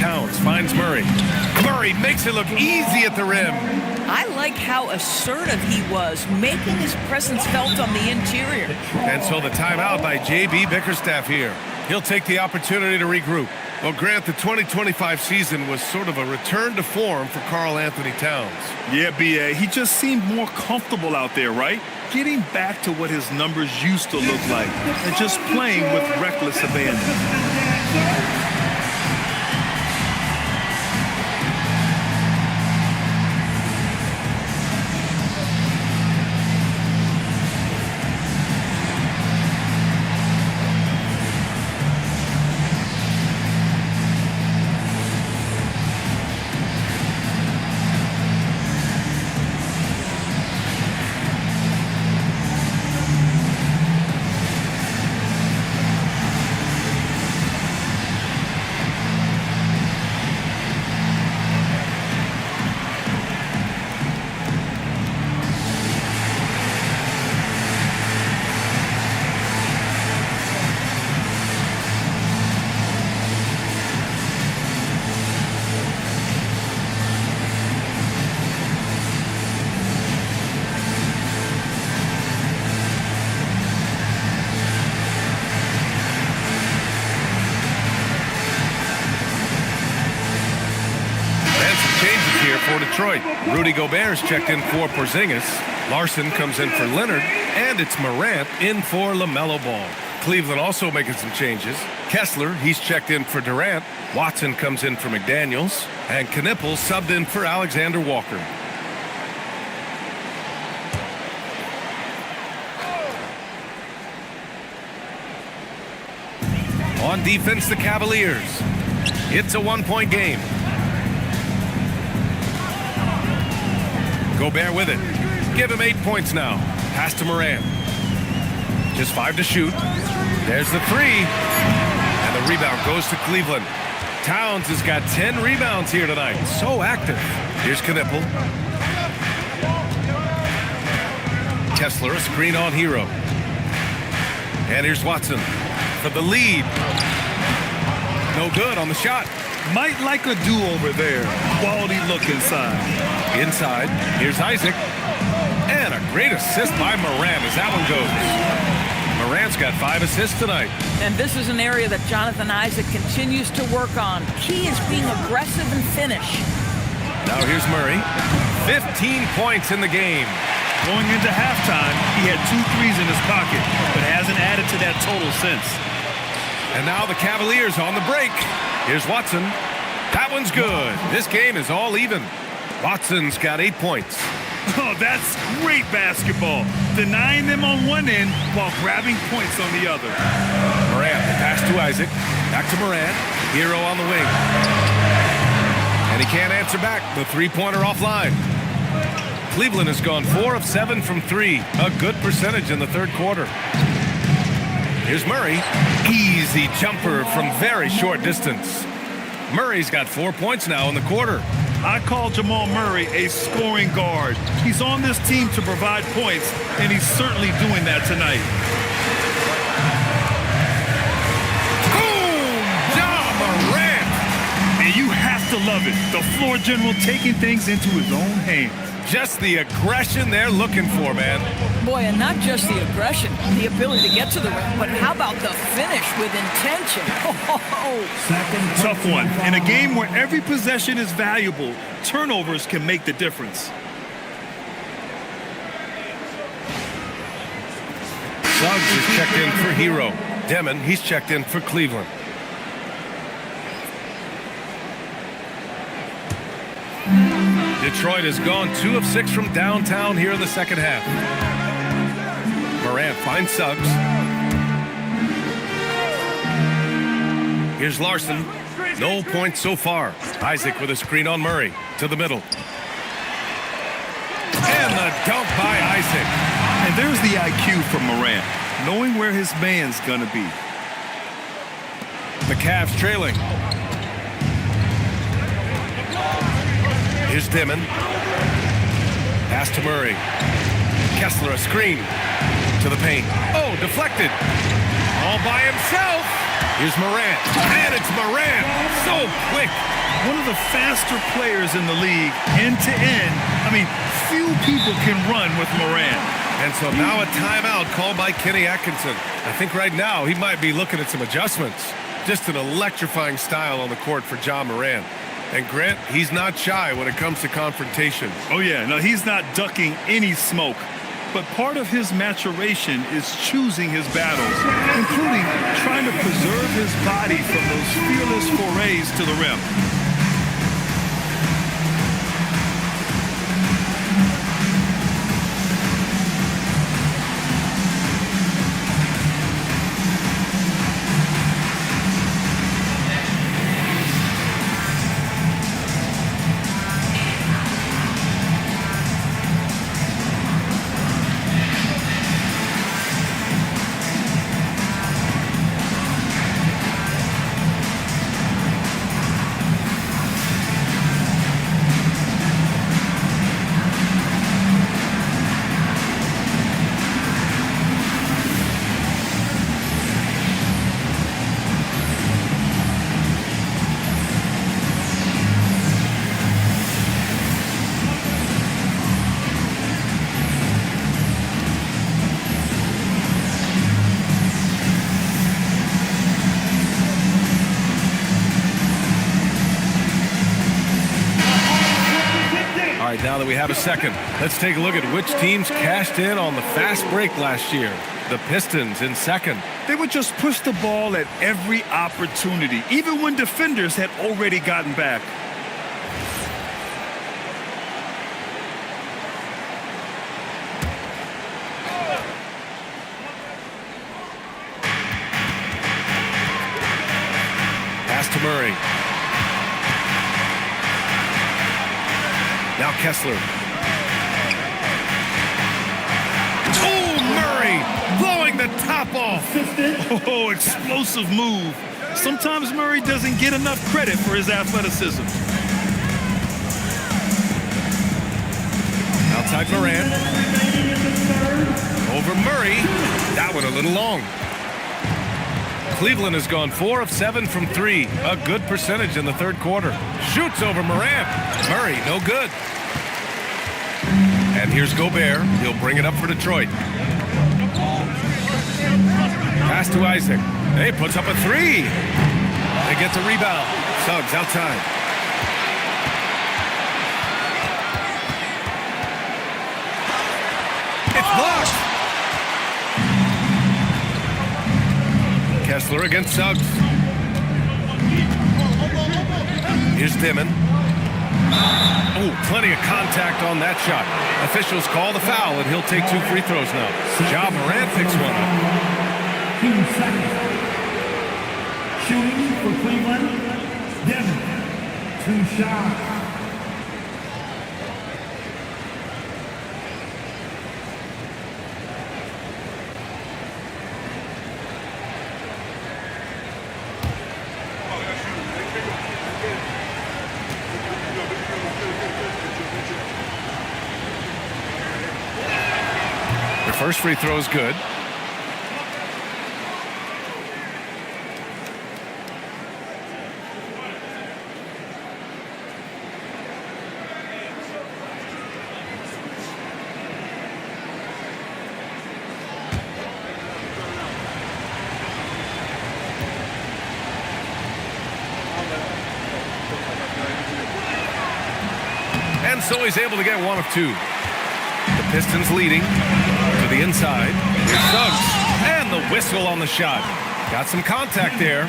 Towns finds Murray. Murray makes it look easy at the rim. I like how assertive he was, making his presence felt on the interior. And so the timeout by J.B. Bickerstaff here. He'll take the opportunity to regroup. Well, Grant, the 2025 season was sort of a return to form for Karl Anthony Towns. Yeah, B.A., he just seemed more comfortable out there, right? Getting back to what his numbers used to look like and just playing with reckless abandon. For Detroit, Rudy Gobert is checked in for Porzingis. Larson comes in for Leonard, and it's Morant in for LaMelo Ball. Cleveland also making some changes. Kessler, he's checked in for Durant. Watson comes in for McDaniels, and Knippel subbed in for Alexander Walker. On defense, the Cavaliers. It's a one-point game. Gobert with it. Give him 8 points now. Pass to Morant. Just 5 to shoot. There's the 3. And the rebound goes to Cleveland. Towns has got 10 rebounds here tonight. So active. Here's Knippel. Kessler, a screen on Hero. And here's Watson for the lead. No good on the shot. Might like a do-over there. Quality look inside. Inside, here's Isaac. And a great assist by Morant as that one goes. Morant's got 5 assists tonight. And this is an area that Jonathan Isaac continues to work on. Key is being aggressive and finish. Now here's Murray. 15 points in the game. Going into halftime, he had 2 threes in his pocket, but hasn't added to that total since. And now the Cavaliers on the break. Here's Watson. That one's good. This game is all even. Watson's got 8 points. Oh, that's great basketball. Denying them on one end while grabbing points on the other. Morant, pass to Isaac. Back to Morant. Hero on the wing. And he can't answer back. The three-pointer offline. Cleveland has gone 4 of 7 from 3. A good percentage in the third quarter. Here's Murray. Easy jumper from very short distance. Murray's got 4 points now in the quarter. I call Jamal Murray a scoring guard. He's on this team to provide points, and he's certainly doing that tonight. Boom! Ja Morant! And you have to love it. The floor general taking things into his own hands. Just the aggression they're looking for, man. Boy, and not just the aggression, the ability to get to the rim, but how about the finish with intention? Tough one. In a game where every possession is valuable, turnovers can make the difference. Suggs is checked in for Hero. Demon, he's checked in for Cleveland. Detroit has gone 2 of 6 from downtown here in the second half. Morant finds Suggs. Here's Larson. No points so far. Isaac with a screen on Murray. To the middle. And the dunk by Isaac. And there's the IQ from Morant, knowing where his man's gonna be. The Cavs trailing. Here's Dimon. Pass to Murray. Kessler a screen. To the paint. Oh, deflected. All by himself. Here's Morant. And it's Morant. So quick. One of the faster players in the league, end to end. I mean, few people can run with Morant. And so now a timeout called by Kenny Atkinson. I think right now he might be looking at some adjustments. Just an electrifying style on the court for Ja Morant. And Grant, he's not shy when it comes to confrontation. Oh yeah, no, he's not ducking any smoke. But part of his maturation is choosing his battles, including trying to preserve his body from those fearless forays to the rim. Now that we have a second, let's take a look at which teams cashed in on the fast break last year. The Pistons in second. They would just push the ball at every opportunity, even when defenders had already gotten back. Pass to Murray. Now Kessler. Oh, Murray blowing the top off. Oh, explosive move. Sometimes Murray doesn't get enough credit for his athleticism. Outside Morant. Over Murray. That one a little long. Cleveland has gone 4 of 7 from 3. A good percentage in the third quarter. Shoots over Morant. Murray, no good. And here's Gobert. He'll bring it up for Detroit. Pass to Isaac. He puts up a 3. They get the rebound. Suggs outside. It's blocked. Kessler against Suggs. Here's Dimon. Oh, plenty of contact on that shot. Officials call the foul, and he'll take 2 free throws now. Ja Morant picks one up. 2 seconds. Shooting for Cleveland, Devin. 2 shots. First free throw is good. and so he's able to get one of two. The Pistons leading to the inside. Here's Suggs, and the whistle on the shot. Got some contact there.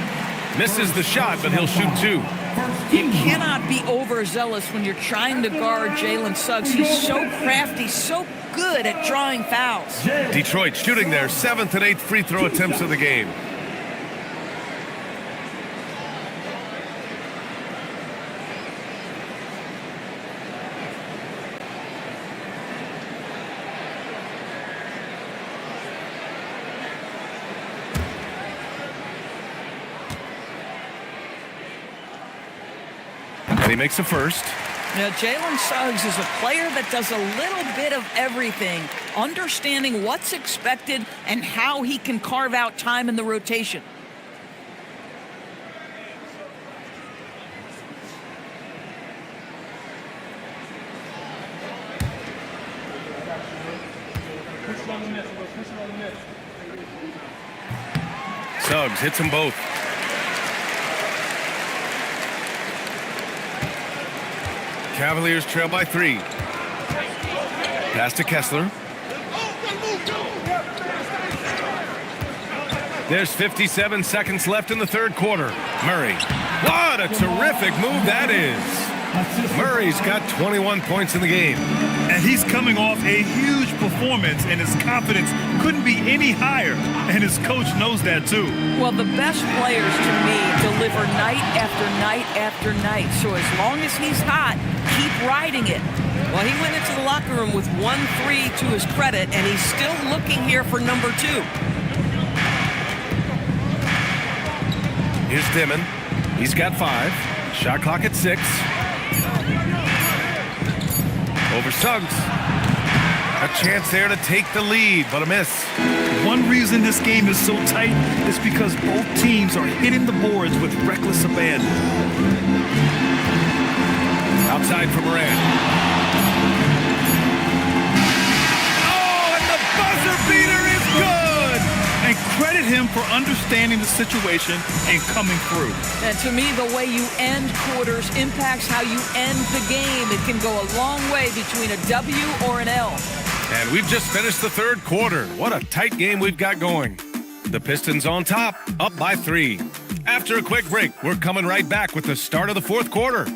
Misses the shot, but he'll shoot two. You cannot be overzealous when you're trying to guard Jalen Suggs. He's so crafty, so good at drawing fouls. Detroit shooting their 7th and 8th free throw attempts of the game. And he makes a first. Now, Jalen Suggs is a player that does a little bit of everything, understanding what's expected and how he can carve out time in the rotation. Suggs hits them both. Cavaliers trail by 3. Pass to Kessler. There's 57 seconds left in the third quarter. Murray. What a terrific move that is. Murray's got 21 points in the game. And he's coming off a huge performance, and his confidence couldn't be any higher. And his coach knows that, too. Well, the best players, to me, deliver night after night after night. So as long as he's hot, keep riding it. Well, he went into the locker room with 1-3 to his credit, and he's still looking here for number 2. Here's Dimon. He's got 5. Shot clock at 6. Over Suggs. A chance there to take the lead, but a miss. One reason this game is so tight is because both teams are hitting the boards with reckless abandon. Outside for Moran. Oh, and the buzzer beater is good! And credit him for understanding the situation and coming through. And to me, the way you end quarters impacts how you end the game. It can go a long way between a W or an L. And we've just finished the third quarter. What a tight game we've got going. The Pistons on top, up by 3. After a quick break, we're coming right back with the start of the fourth quarter.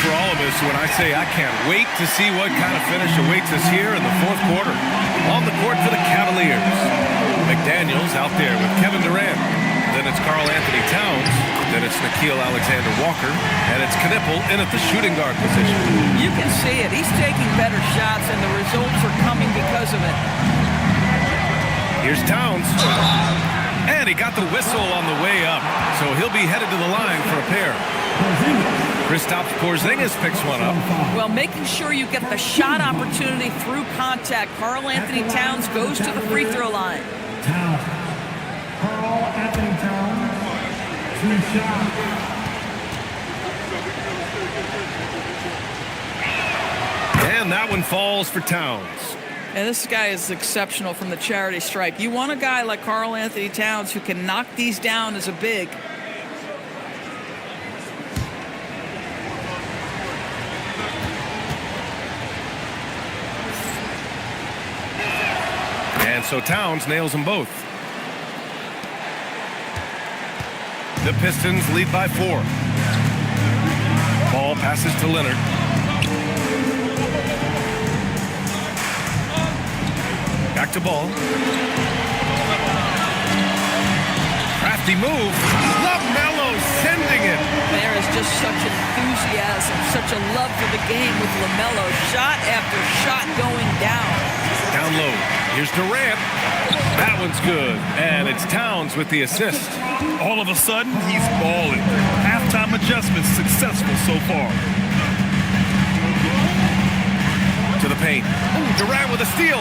For all of us when I say I can't wait to see what kind of finish awaits us here in the fourth quarter. On the court for the Cavaliers. McDaniels out there with Kevin Durant. Then it's Karl Anthony Towns. Then it's Nickeil Alexander-Walker. And it's Knipple in at the shooting guard position. You can see it. He's taking better shots, and the results are coming because of it. Here's Towns. And he got the whistle on the way up. So he'll be headed to the line for a pair. Kristaps Porzingis picks one up. Well, making sure you get the shot opportunity through contact. Karl Anthony Towns goes to the free throw line. Karl Anthony Towns, 3 shots. And that one falls for Towns. And this guy is exceptional from the charity stripe. You want a guy like Karl Anthony Towns who can knock these down as a big. And so Towns nails them both. The Pistons lead by 4. Ball passes to Leonard. Back to Ball. Crafty move. LaMelo sending it. There is just such enthusiasm enthusiasm, such a love for the game with LaMelo. Shot after shot going down. Down low. Here's Durant. That one's good. And it's Towns with the assist. All of a sudden, he's balling. Halftime adjustments successful so far. To the paint. Ooh, Durant with a steal.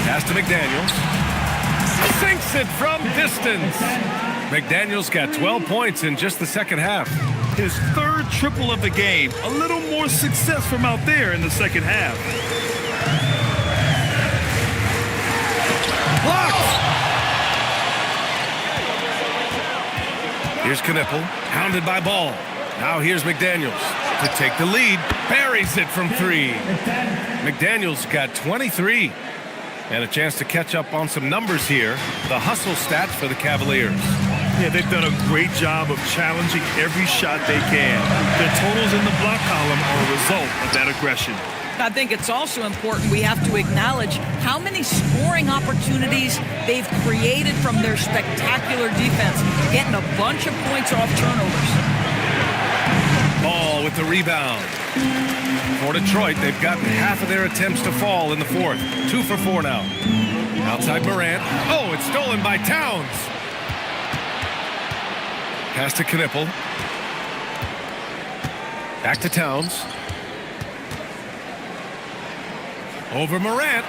Pass to McDaniels. Sinks it from distance. McDaniels got 12 points in just the second half. His third triple of the game. A little more success from out there in the second half. Blocked! Here's Knipple, hounded by Ball. Now here's McDaniels to take the lead. Buries it from three. McDaniels got 23. And a chance to catch up on some numbers here. The hustle stats for the Cavaliers. Yeah, they've done a great job of challenging every shot they can. The totals in the block column are a result of that aggression. I think it's also important we have to acknowledge how many scoring opportunities they've created from their spectacular defense, getting a bunch of points off turnovers. Ball with the rebound. For Detroit, they've gotten half of their attempts to fall in the fourth. 2 for 4 now. Outside Morant. Oh, it's stolen by Towns. Pass to Knipple. Back to Towns. Over Morant.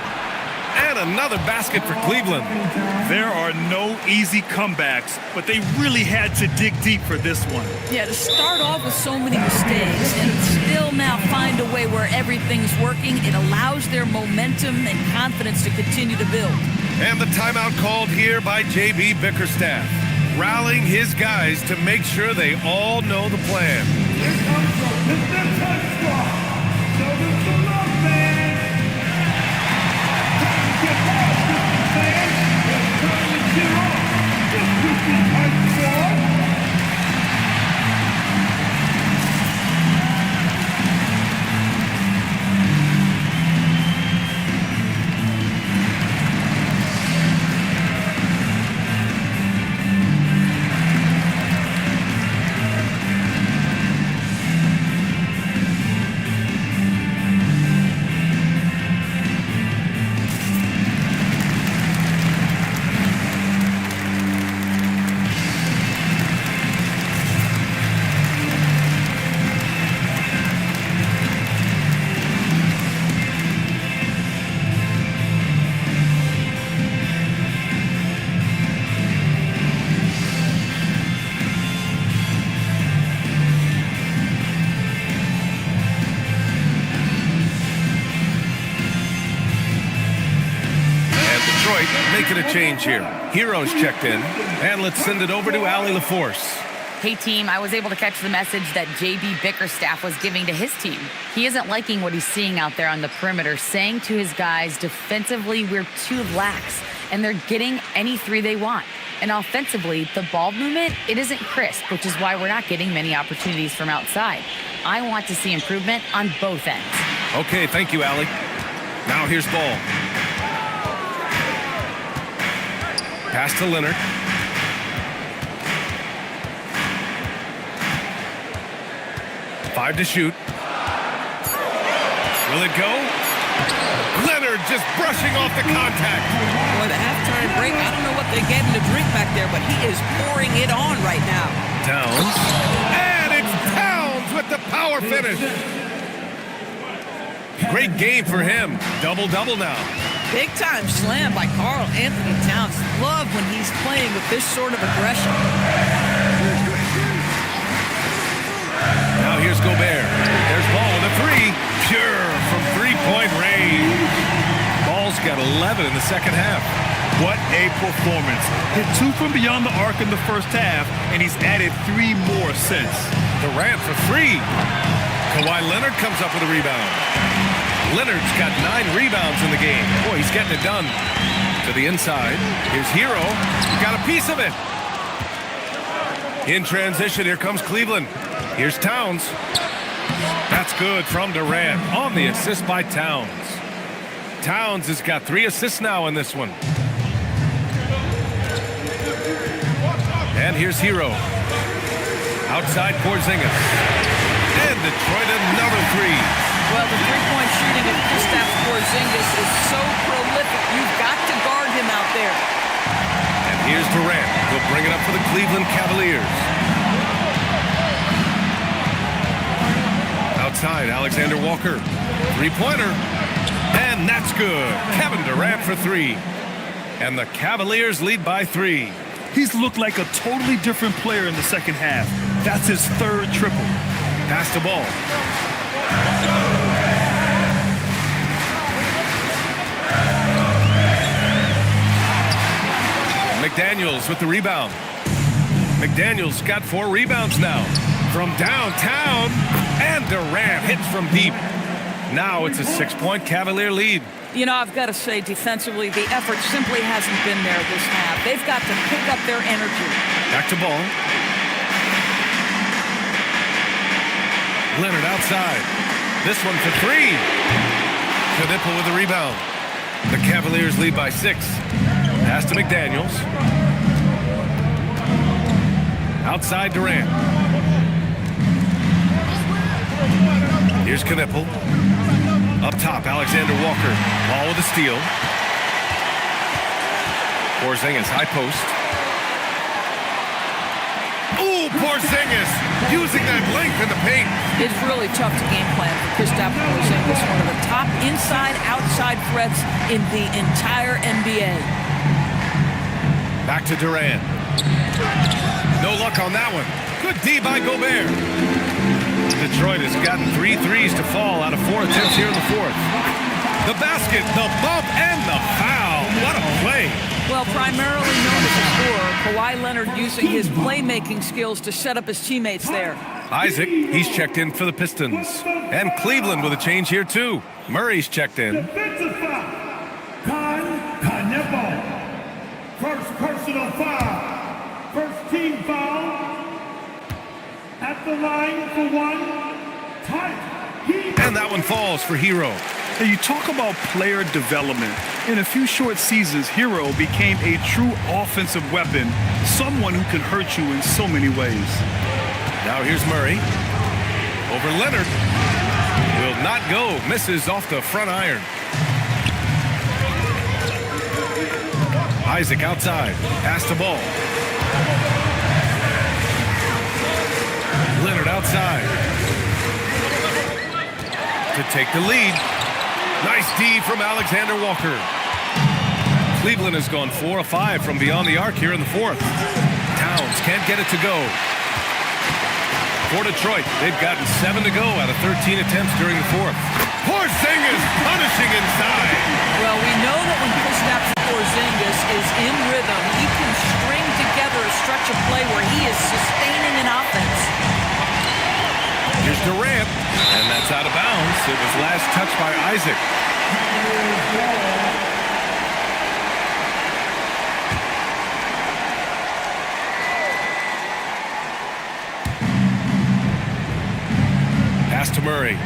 And another basket for Cleveland. There are no easy comebacks, but they really had to dig deep for this one. Yeah, to start off with so many mistakes and still now find a way where everything's working, it allows their momentum and confidence to continue to build. And the timeout called here by J.B. Bickerstaff, rallying his guys to make sure they all know the plan. Here comes the Mr. Touch Squad. So this the love man. Get past this man. It's time to get on. This is the Touch Squad. Making a change here. Heroes checked in, and let's send it over to Allie LaForce. Hey, team, I was able to catch the message that J.B. Bickerstaff was giving to his team. He isn't liking what he's seeing out there on the perimeter, saying to his guys, defensively, we're too lax, and they're getting any three they want. And offensively, the ball movement, it isn't crisp, which is why we're not getting many opportunities from outside. I want to see improvement on both ends. Okay, thank you, Allie. Now here's Ball. Pass to Leonard. Five to shoot. Will it go? Leonard just brushing off the contact. Boy, the halftime break, I don't know what they're getting to drink back there, but he is pouring it on right now. Towns. And it's Towns with the power finish. Great game for him. Double-double now. Big-time slam by Karl Anthony Towns. Love when he's playing with this sort of aggression. Now here's Gobert. There's Ball with a three. Pure from three-point range. Ball's got 11 in the second half. What a performance. Hit 2 from beyond the arc in the first half, and he's added 3 more since. Durant for 3. Kawhi Leonard comes up with a rebound. Leonard's got 9 rebounds in the game. Boy, he's getting it done. To the inside. Here's Hero. He got a piece of it. In transition, here comes Cleveland. Here's Towns. That's good from Durant on the assist by Towns. Towns has got 3 assists now in this one. And here's Hero. Outside Porzingis. And Detroit another three. Well, the three-point shooting of Kristaps Porzingis is so prolific. You've got to guard him out there. And here's Durant. He'll bring it up for the Cleveland Cavaliers. Outside, Alexander Walker. Three-pointer. And that's good. Kevin Durant for three. And the Cavaliers lead by 3. He's looked like a totally different player in the second half. That's his third triple. Pass the ball. McDaniels with the rebound. McDaniels got 4 rebounds now. From downtown. And Durant hits from deep. Now it's a 6-point Cavalier lead. You know, I've got to say, defensively, the effort simply hasn't been there this half. They've got to pick up their energy. Back to ball. Leonard outside. This one for 3. Knipple with the rebound. The Cavaliers lead by 6. Pass to McDaniels. Outside Durant. Here's Knipple. Up top, Alexander Walker. Ball with a steal. Porzingis, high post. Ooh, Porzingis using that length in the paint. It's really tough to game plan for Kristaps Porzingis, one of the top inside-outside threats in the entire NBA. Back to Durant. No luck on that one. Good D by Gobert. Detroit has gotten 3 threes to fall out of 4 attempts here in the 4th. The basket, the bump, and the foul. What a play. Well, primarily known as a scorer, Kawhi Leonard using his playmaking skills to set up his teammates there. Isaac, he's checked in for the Pistons. And Cleveland with a change here, too. Murray's checked in. Defensive foul. Knipple. First personal foul. First team foul. At the line for 1. Tight. And that one falls for Hero. Hey, you talk about player development. In a few short seasons, Hero became a true offensive weapon, someone who can hurt you in so many ways. Now here's Murray. Over Leonard. Will not go. Misses off the front iron. Isaac outside. Pass the ball. Leonard outside. To take the lead. Nice D from Alexander Walker. Cleveland has gone 4 of 5 from beyond the arc here in the 4th. Towns can't get it to go. For Detroit, they've gotten 7 to go out of 13 attempts during the 4th. Porzingis punishing inside. Well, we know that when Kristaps Porzingis is in rhythm, he can string together a stretch of play where he is sustaining an offense. Here's Durant, and that's out of bounds. It was last touched by Isaac. Pass to Murray.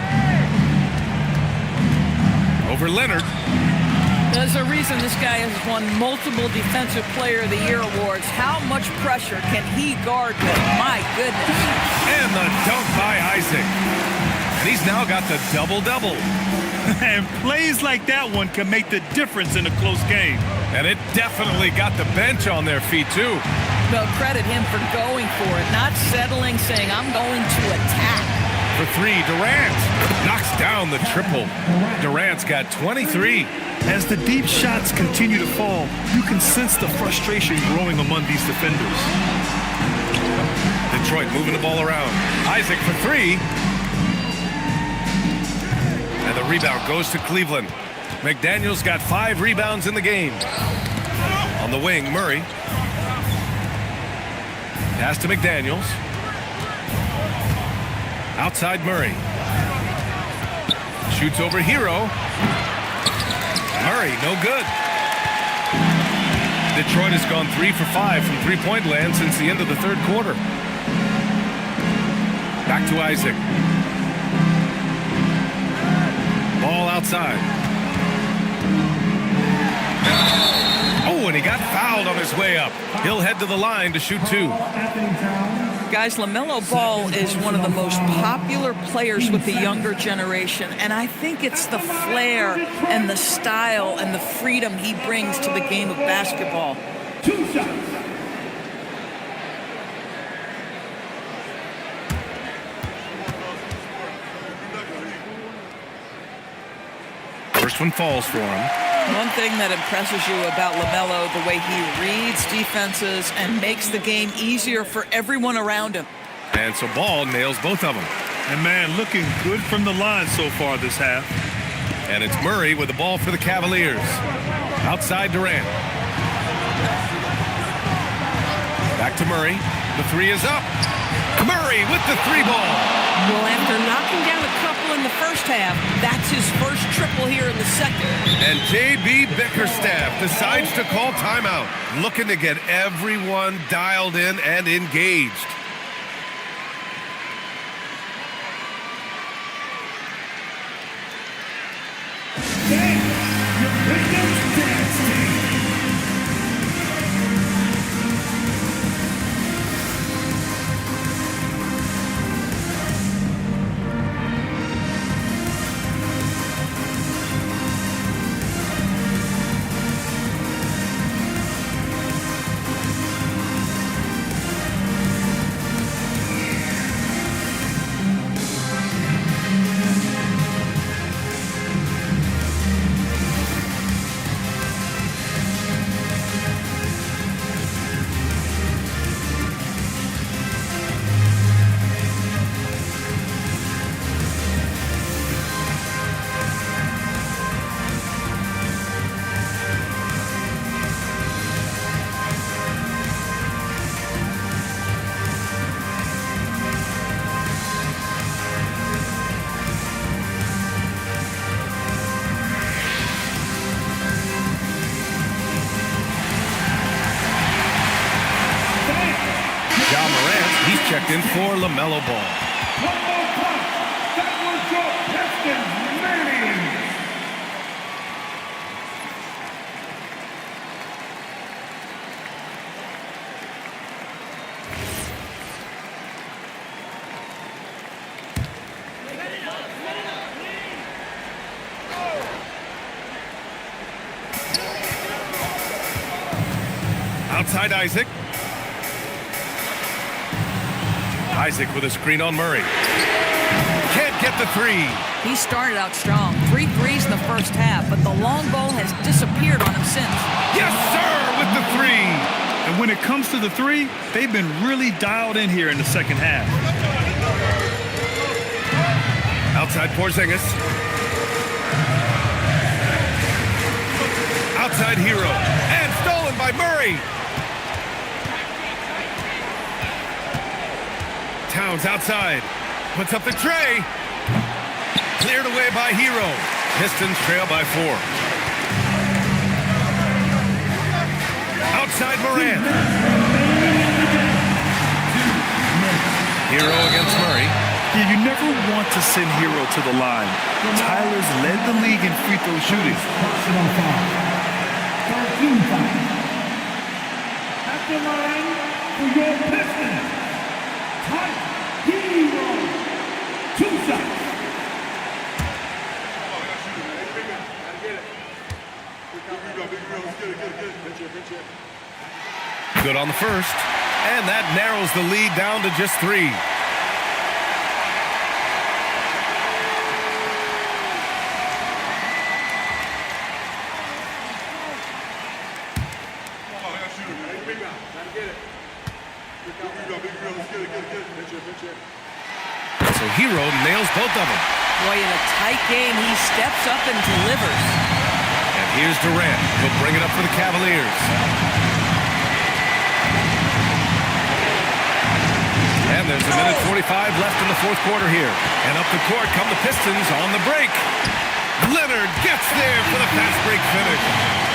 Over Leonard. There's a reason this guy has won multiple Defensive Player of the Year awards. How much pressure can he guard with? My goodness. And the dunk by Isaac. And he's now got the double-double. And plays like that one can make the difference in a close game. And it definitely got the bench on their feet, too. Well, credit him for going for it, not settling, saying, I'm going to attack. For 3, Durant knocks down the triple. Durant's got 23. As the deep shots continue to fall, you can sense the frustration growing among these defenders. Detroit moving the ball around. Isaac for 3. And the rebound goes to Cleveland. McDaniels got 5 rebounds in the game. On the wing, Murray. Pass to McDaniels. Outside Murray. Shoots over Hero. Murray, no good. Detroit has gone 3 for 5 from three-point land since the end of the 3rd quarter. Back to Isaac. Ball outside. Oh, and he got fouled on his way up. He'll head to the line to shoot 2. Guys, LaMelo Ball is one of the most popular players with the younger generation, and I think it's the flair and the style and the freedom he brings to the game of basketball. 2 shots. First one falls for him. One thing that impresses you about LaMelo, the way he reads defenses and makes the game easier for everyone around him. And so Ball nails both of them. And man, looking good from the line so far this half. And it's Murray with the ball for the Cavaliers. Outside Durant. Back to Murray. The three is up. Murray with the three ball. Well, after knocking down a couple in the first half, that's his first triple here in the second. And J.B. Bickerstaff decides to call timeout, looking to get everyone dialed in and engaged. Checked in for LaMelo Ball. One more time. That was your Pistons Manning. Outside Isaac. Isaac with a screen on Murray. Can't get the three. He started out strong. 3 threes in the first half, but the long ball has disappeared on him since. Yes, sir, with the three. And when it comes to the three, they've been really dialed in here in the second half. Outside Porzingis. Outside Hero. And stolen by Murray. Towns outside, puts up the tray. Cleared away by Hero. Pistons trail by 4. Outside Morant. Hero against Murray. Yeah, you never want to send Hero to the line. Tyler's led the league in free throw shooting. Personal foul. 13 foul. At the line for your Pistons. Hero. 2 shots. Good on the first. And that narrows the lead down to just 3. So Hero nails both of them. Boy, in a tight game, he steps up and delivers. And here's Durant. He'll bring it up for the Cavaliers. And there's a minute 45 left in the fourth quarter here. And up the court come the Pistons on the break. Leonard gets there for the fast break finish.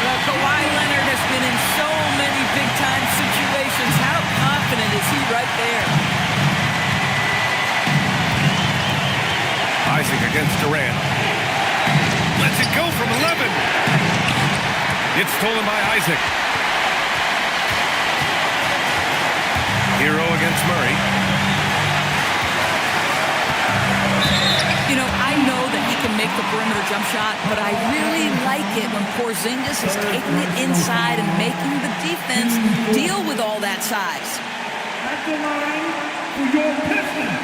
Well, Kawhi Leonard has been in so many big-time situations. How confident is he right there? Isaac against Durant. Lets it go from 11. It's stolen by Isaac. Hero against Murray. You know, I know that he can make the perimeter jump shot, but I really like it when Porzingis is taking it inside and making the defense deal with all that size. At the line for your Pistons,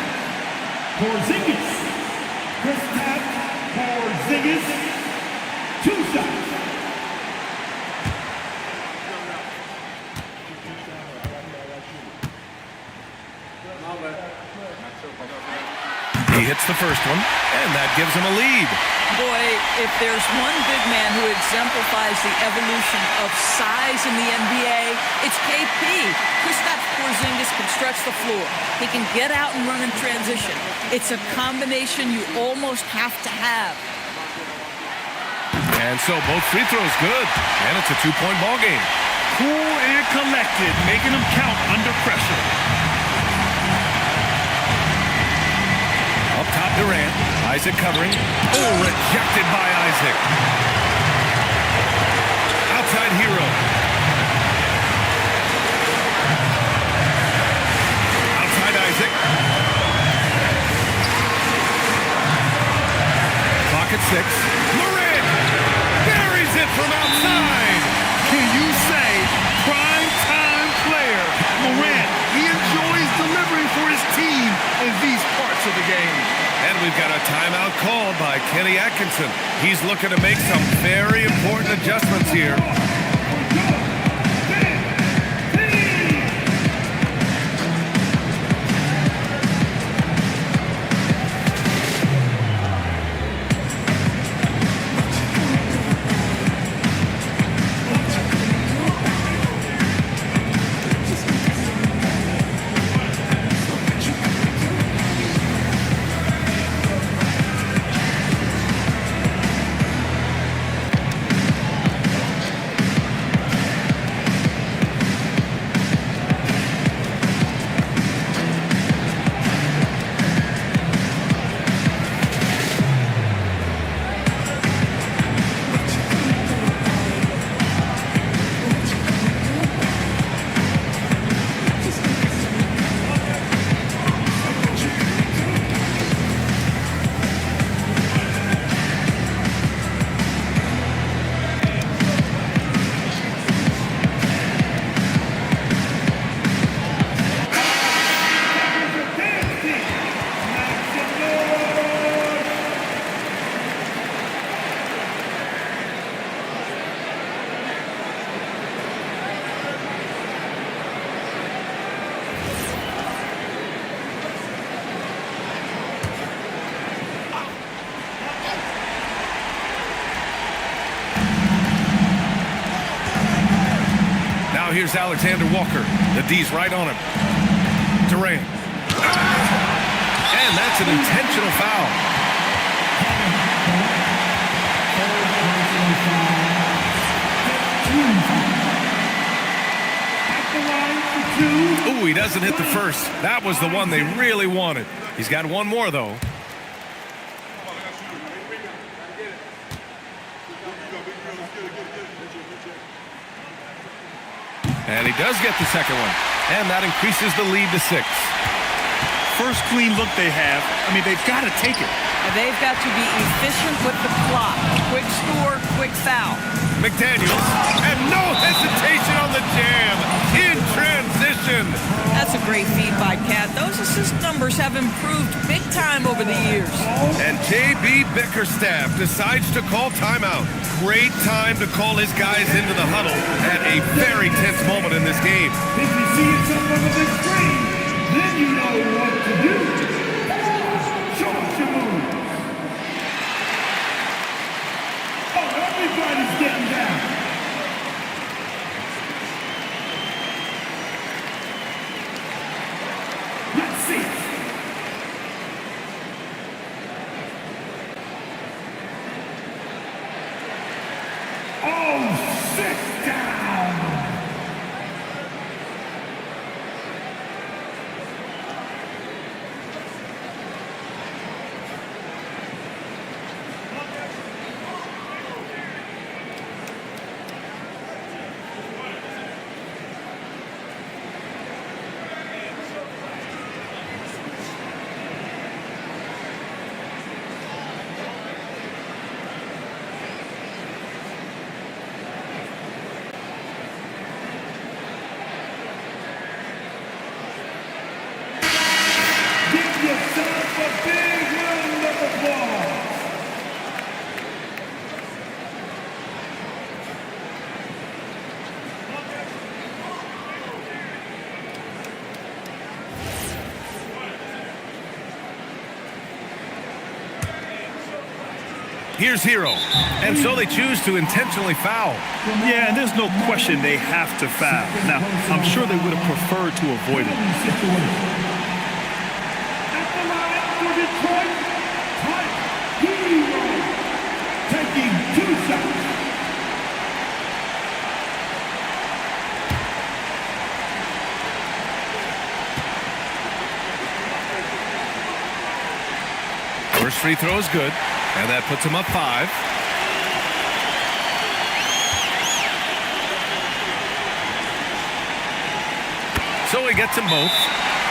Porzingis. Kristaps Porzingis, 2 shots. He hits the first one, and that gives him a lead. Boy, if there's one big man who exemplifies the evolution of size in the NBA, it's KP. Kristaps Porzingis can stretch the floor. He can get out and run in transition. It's a combination you almost have to have. And so both free throws good, and it's a 2-point ball game. Cool and collected, making them count under pressure. Up top, Durant. Isaac covering. Oh, rejected by Isaac. Outside Hero. Outside Isaac. Clock at 6. Durant buries it from outside. Can you say prime time player Morant? He enjoys delivering for his team in these parts of the game. And we've got a timeout called by Kenny Atkinson. He's looking to make some very important adjustments here. Now here's Alexander Walker. The D's right on him. Durant. And that's an intentional foul. Ooh, he doesn't hit the first. That was the one they really wanted. He's got one more, though. And he does get the second one. And that increases the lead to 6. First clean look they have. I mean, they've got to take it. And they've got to be efficient with the clock. Quick score, quick foul. McDaniels, and no hesitation on the jam. In transition. That's a great feed by Cat. Those assist numbers have improved big time over the years. And J.B. Bickerstaff decides to call timeout. Great time to call his guys into the huddle at a very tense moment in this game. If you see it up on the big screen, then you know what to do. Show us your moves. Oh, everybody's getting down. Let's see. Oh, sit down. Here's Hero. And so they choose to intentionally foul. Yeah, and there's no question they have to foul. Now, I'm sure they would have preferred to avoid it. At the line for Detroit, Hero taking 2 shots. First free throw is good, and that puts him up 5. So he gets them both,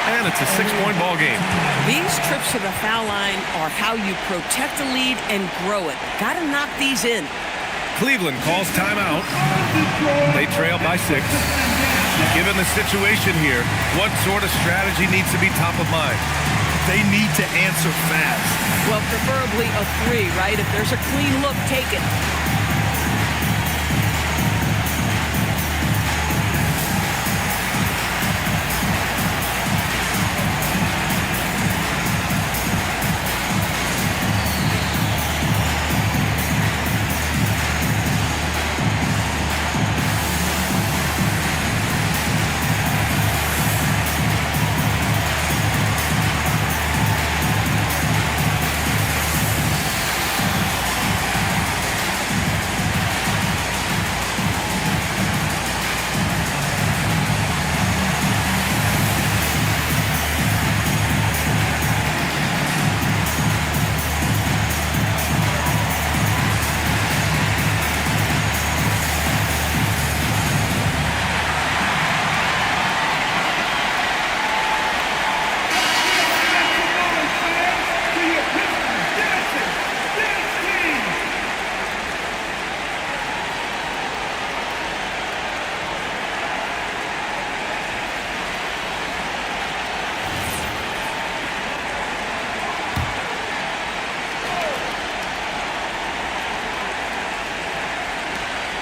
and it's a 6-point ball game. These trips to the foul line are how you protect the lead and grow it. Got to knock these in. Cleveland calls timeout. They trail by 6. Given the situation here, what sort of strategy needs to be top of mind? They need to answer fast. Well, preferably a 3, right? If there's a clean look, take it.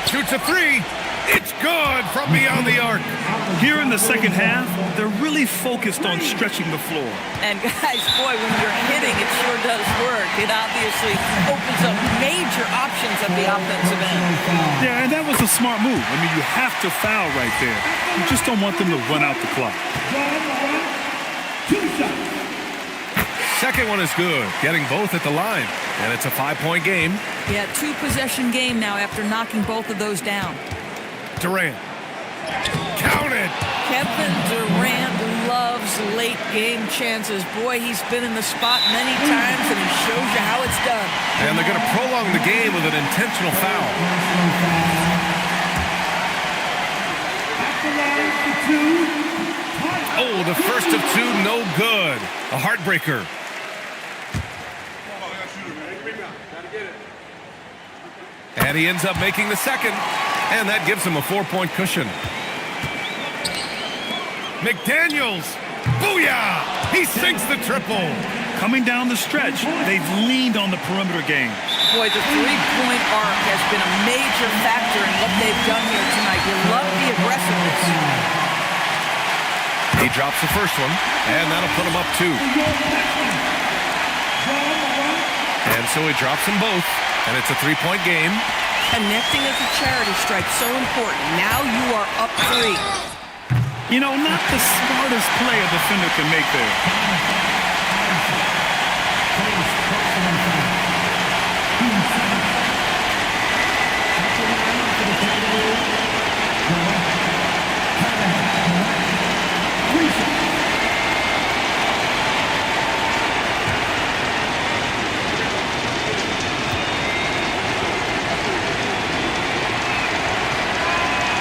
Shoots a 3. It's good from beyond the arc. Here in the second half, they're really focused on stretching the floor. And guys, boy, when you're hitting, it sure does work. It obviously opens up major options at the offensive end. Yeah, and that was a smart move. I mean, you have to foul right there. You just don't want them to run out the clock. 2 shots. Second one is good, getting both at the line. And it's a 5-point game. Yeah, 2-possession game now after knocking both of those down. Durant. Counted. Kevin Durant loves late game chances. Boy, he's been in the spot many times, and he shows you how it's done. And they're going to prolong the game with an intentional foul. At the line for 2. Oh, the first of 2, no good. A heartbreaker. And he ends up making the second, and that gives him a 4-point cushion. McDaniels, booyah! He sinks the triple. Coming down the stretch, they've leaned on the perimeter game. Boy, the three-point arc has been a major factor in what they've done here tonight. You love the aggressiveness. He drops the first one, and that'll put him up 2. And so he drops them both, and it's a 3-point game. Connecting as a charity strike, so important. Now you are up 3. You know, not the smartest play a defender can make there.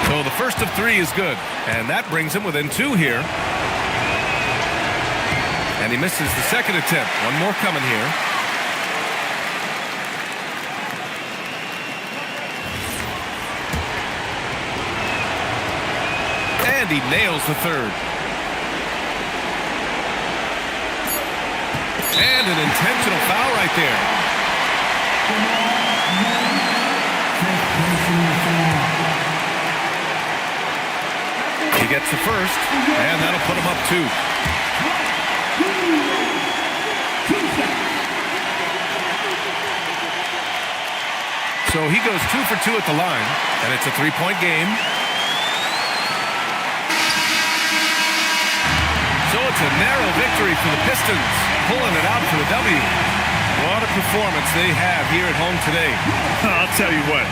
So the first of 3 is good, and that brings him within 2 here. And he misses the second attempt. One more coming here. And he nails the third. And an intentional foul right there. He gets the first, and that'll put him up 2. So he goes 2 for 2 at the line, and it's a 3-point game. So it's a narrow victory for the Pistons, pulling it out for the W. What a performance they have here at home today. I'll tell you what.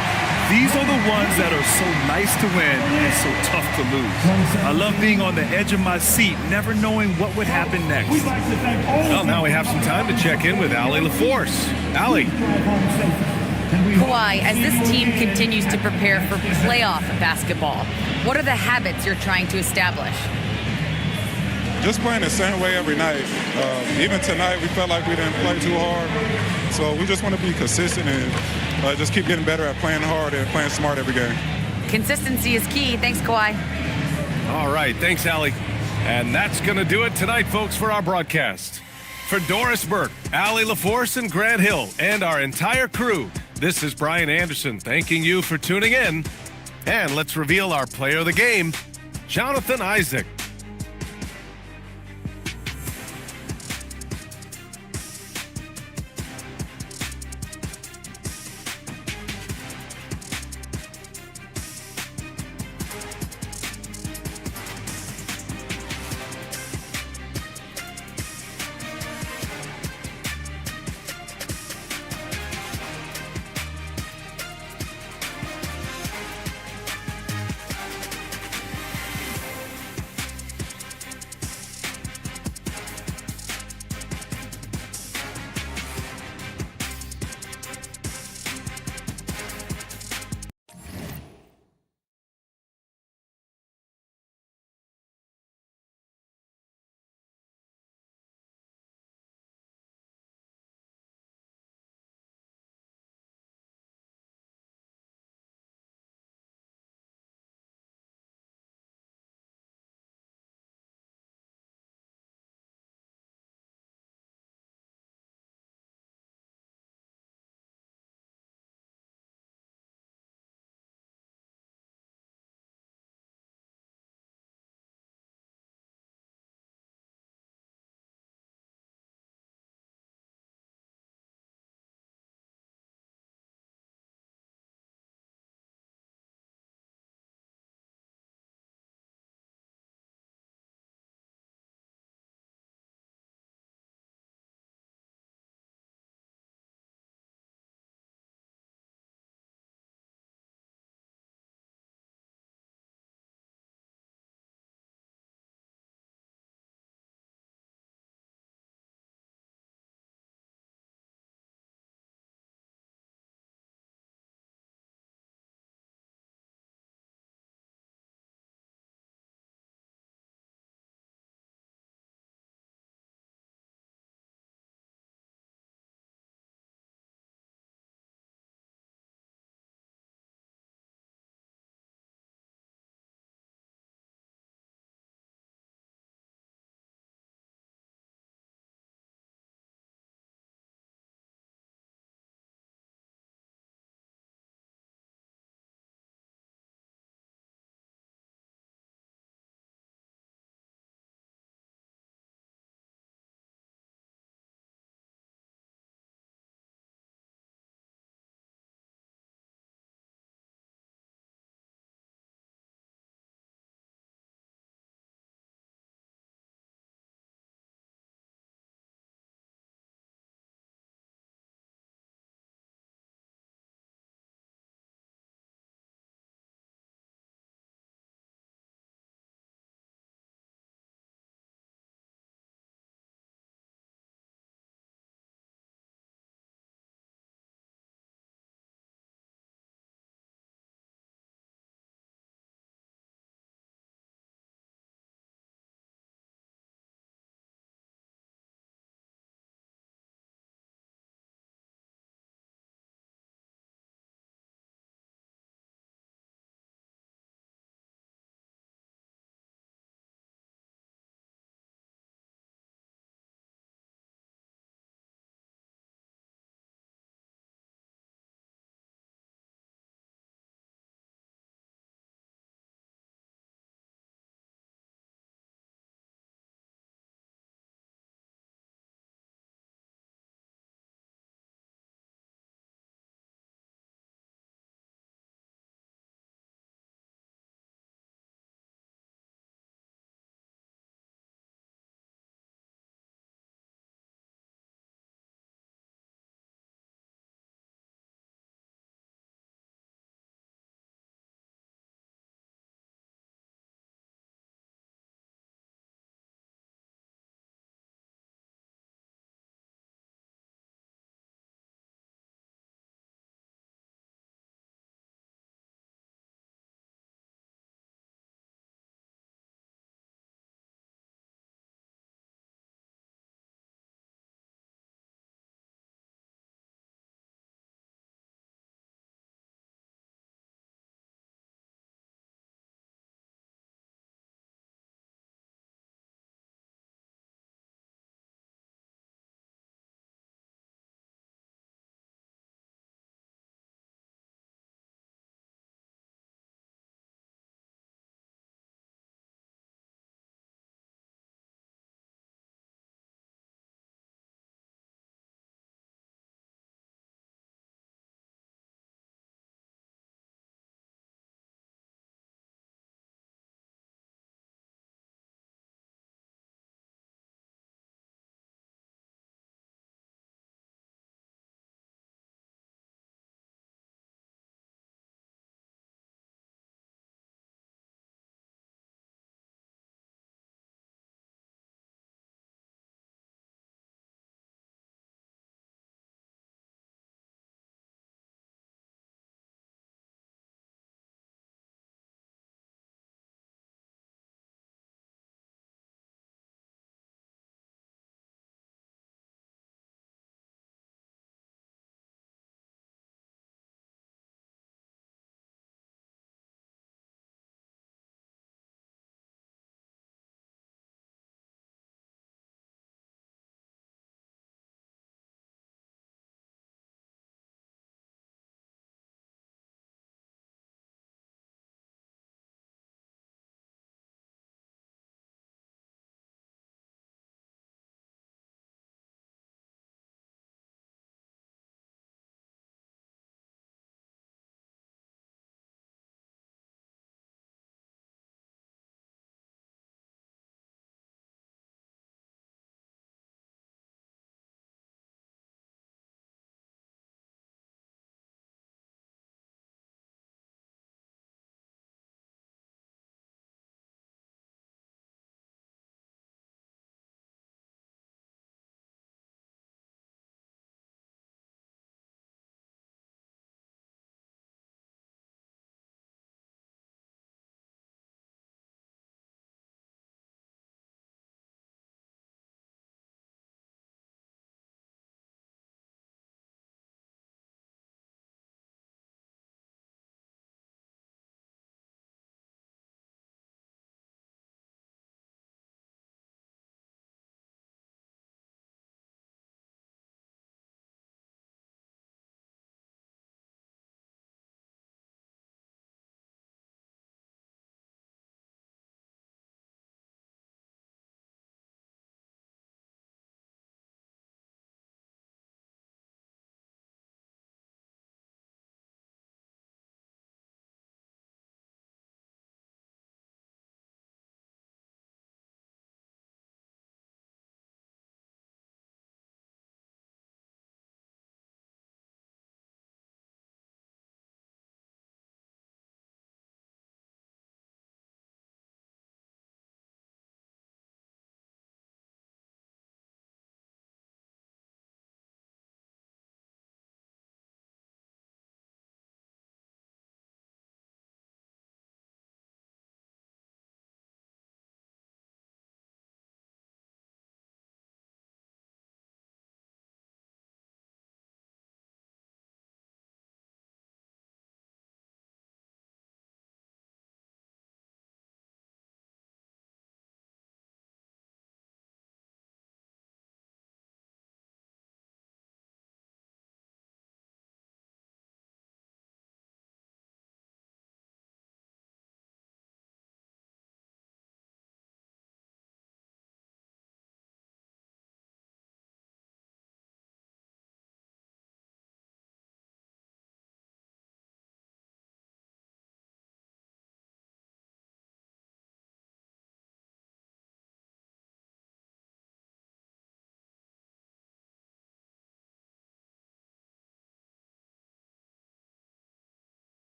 These are the ones that are so nice to win and so tough to lose. I love being on the edge of my seat, never knowing what would happen next. Well, now we have some time to check in with Allie LaForce. Allie. Kawhi, as this team continues to prepare for playoff basketball, what are the habits you're trying to establish? Just playing the same way every night. Even tonight, we felt like we didn't play too hard. So we just want to be consistent and just keep getting better at playing hard and playing smart every game. Consistency is key. Thanks, Kawhi. All right. Thanks, Allie. And that's going to do it tonight, folks, for our broadcast. For Doris Burke, Allie LaForce, and Grant Hill, and our entire crew, this is Brian Anderson thanking you for tuning in. And let's reveal our player of the game, Jonathan Isaac.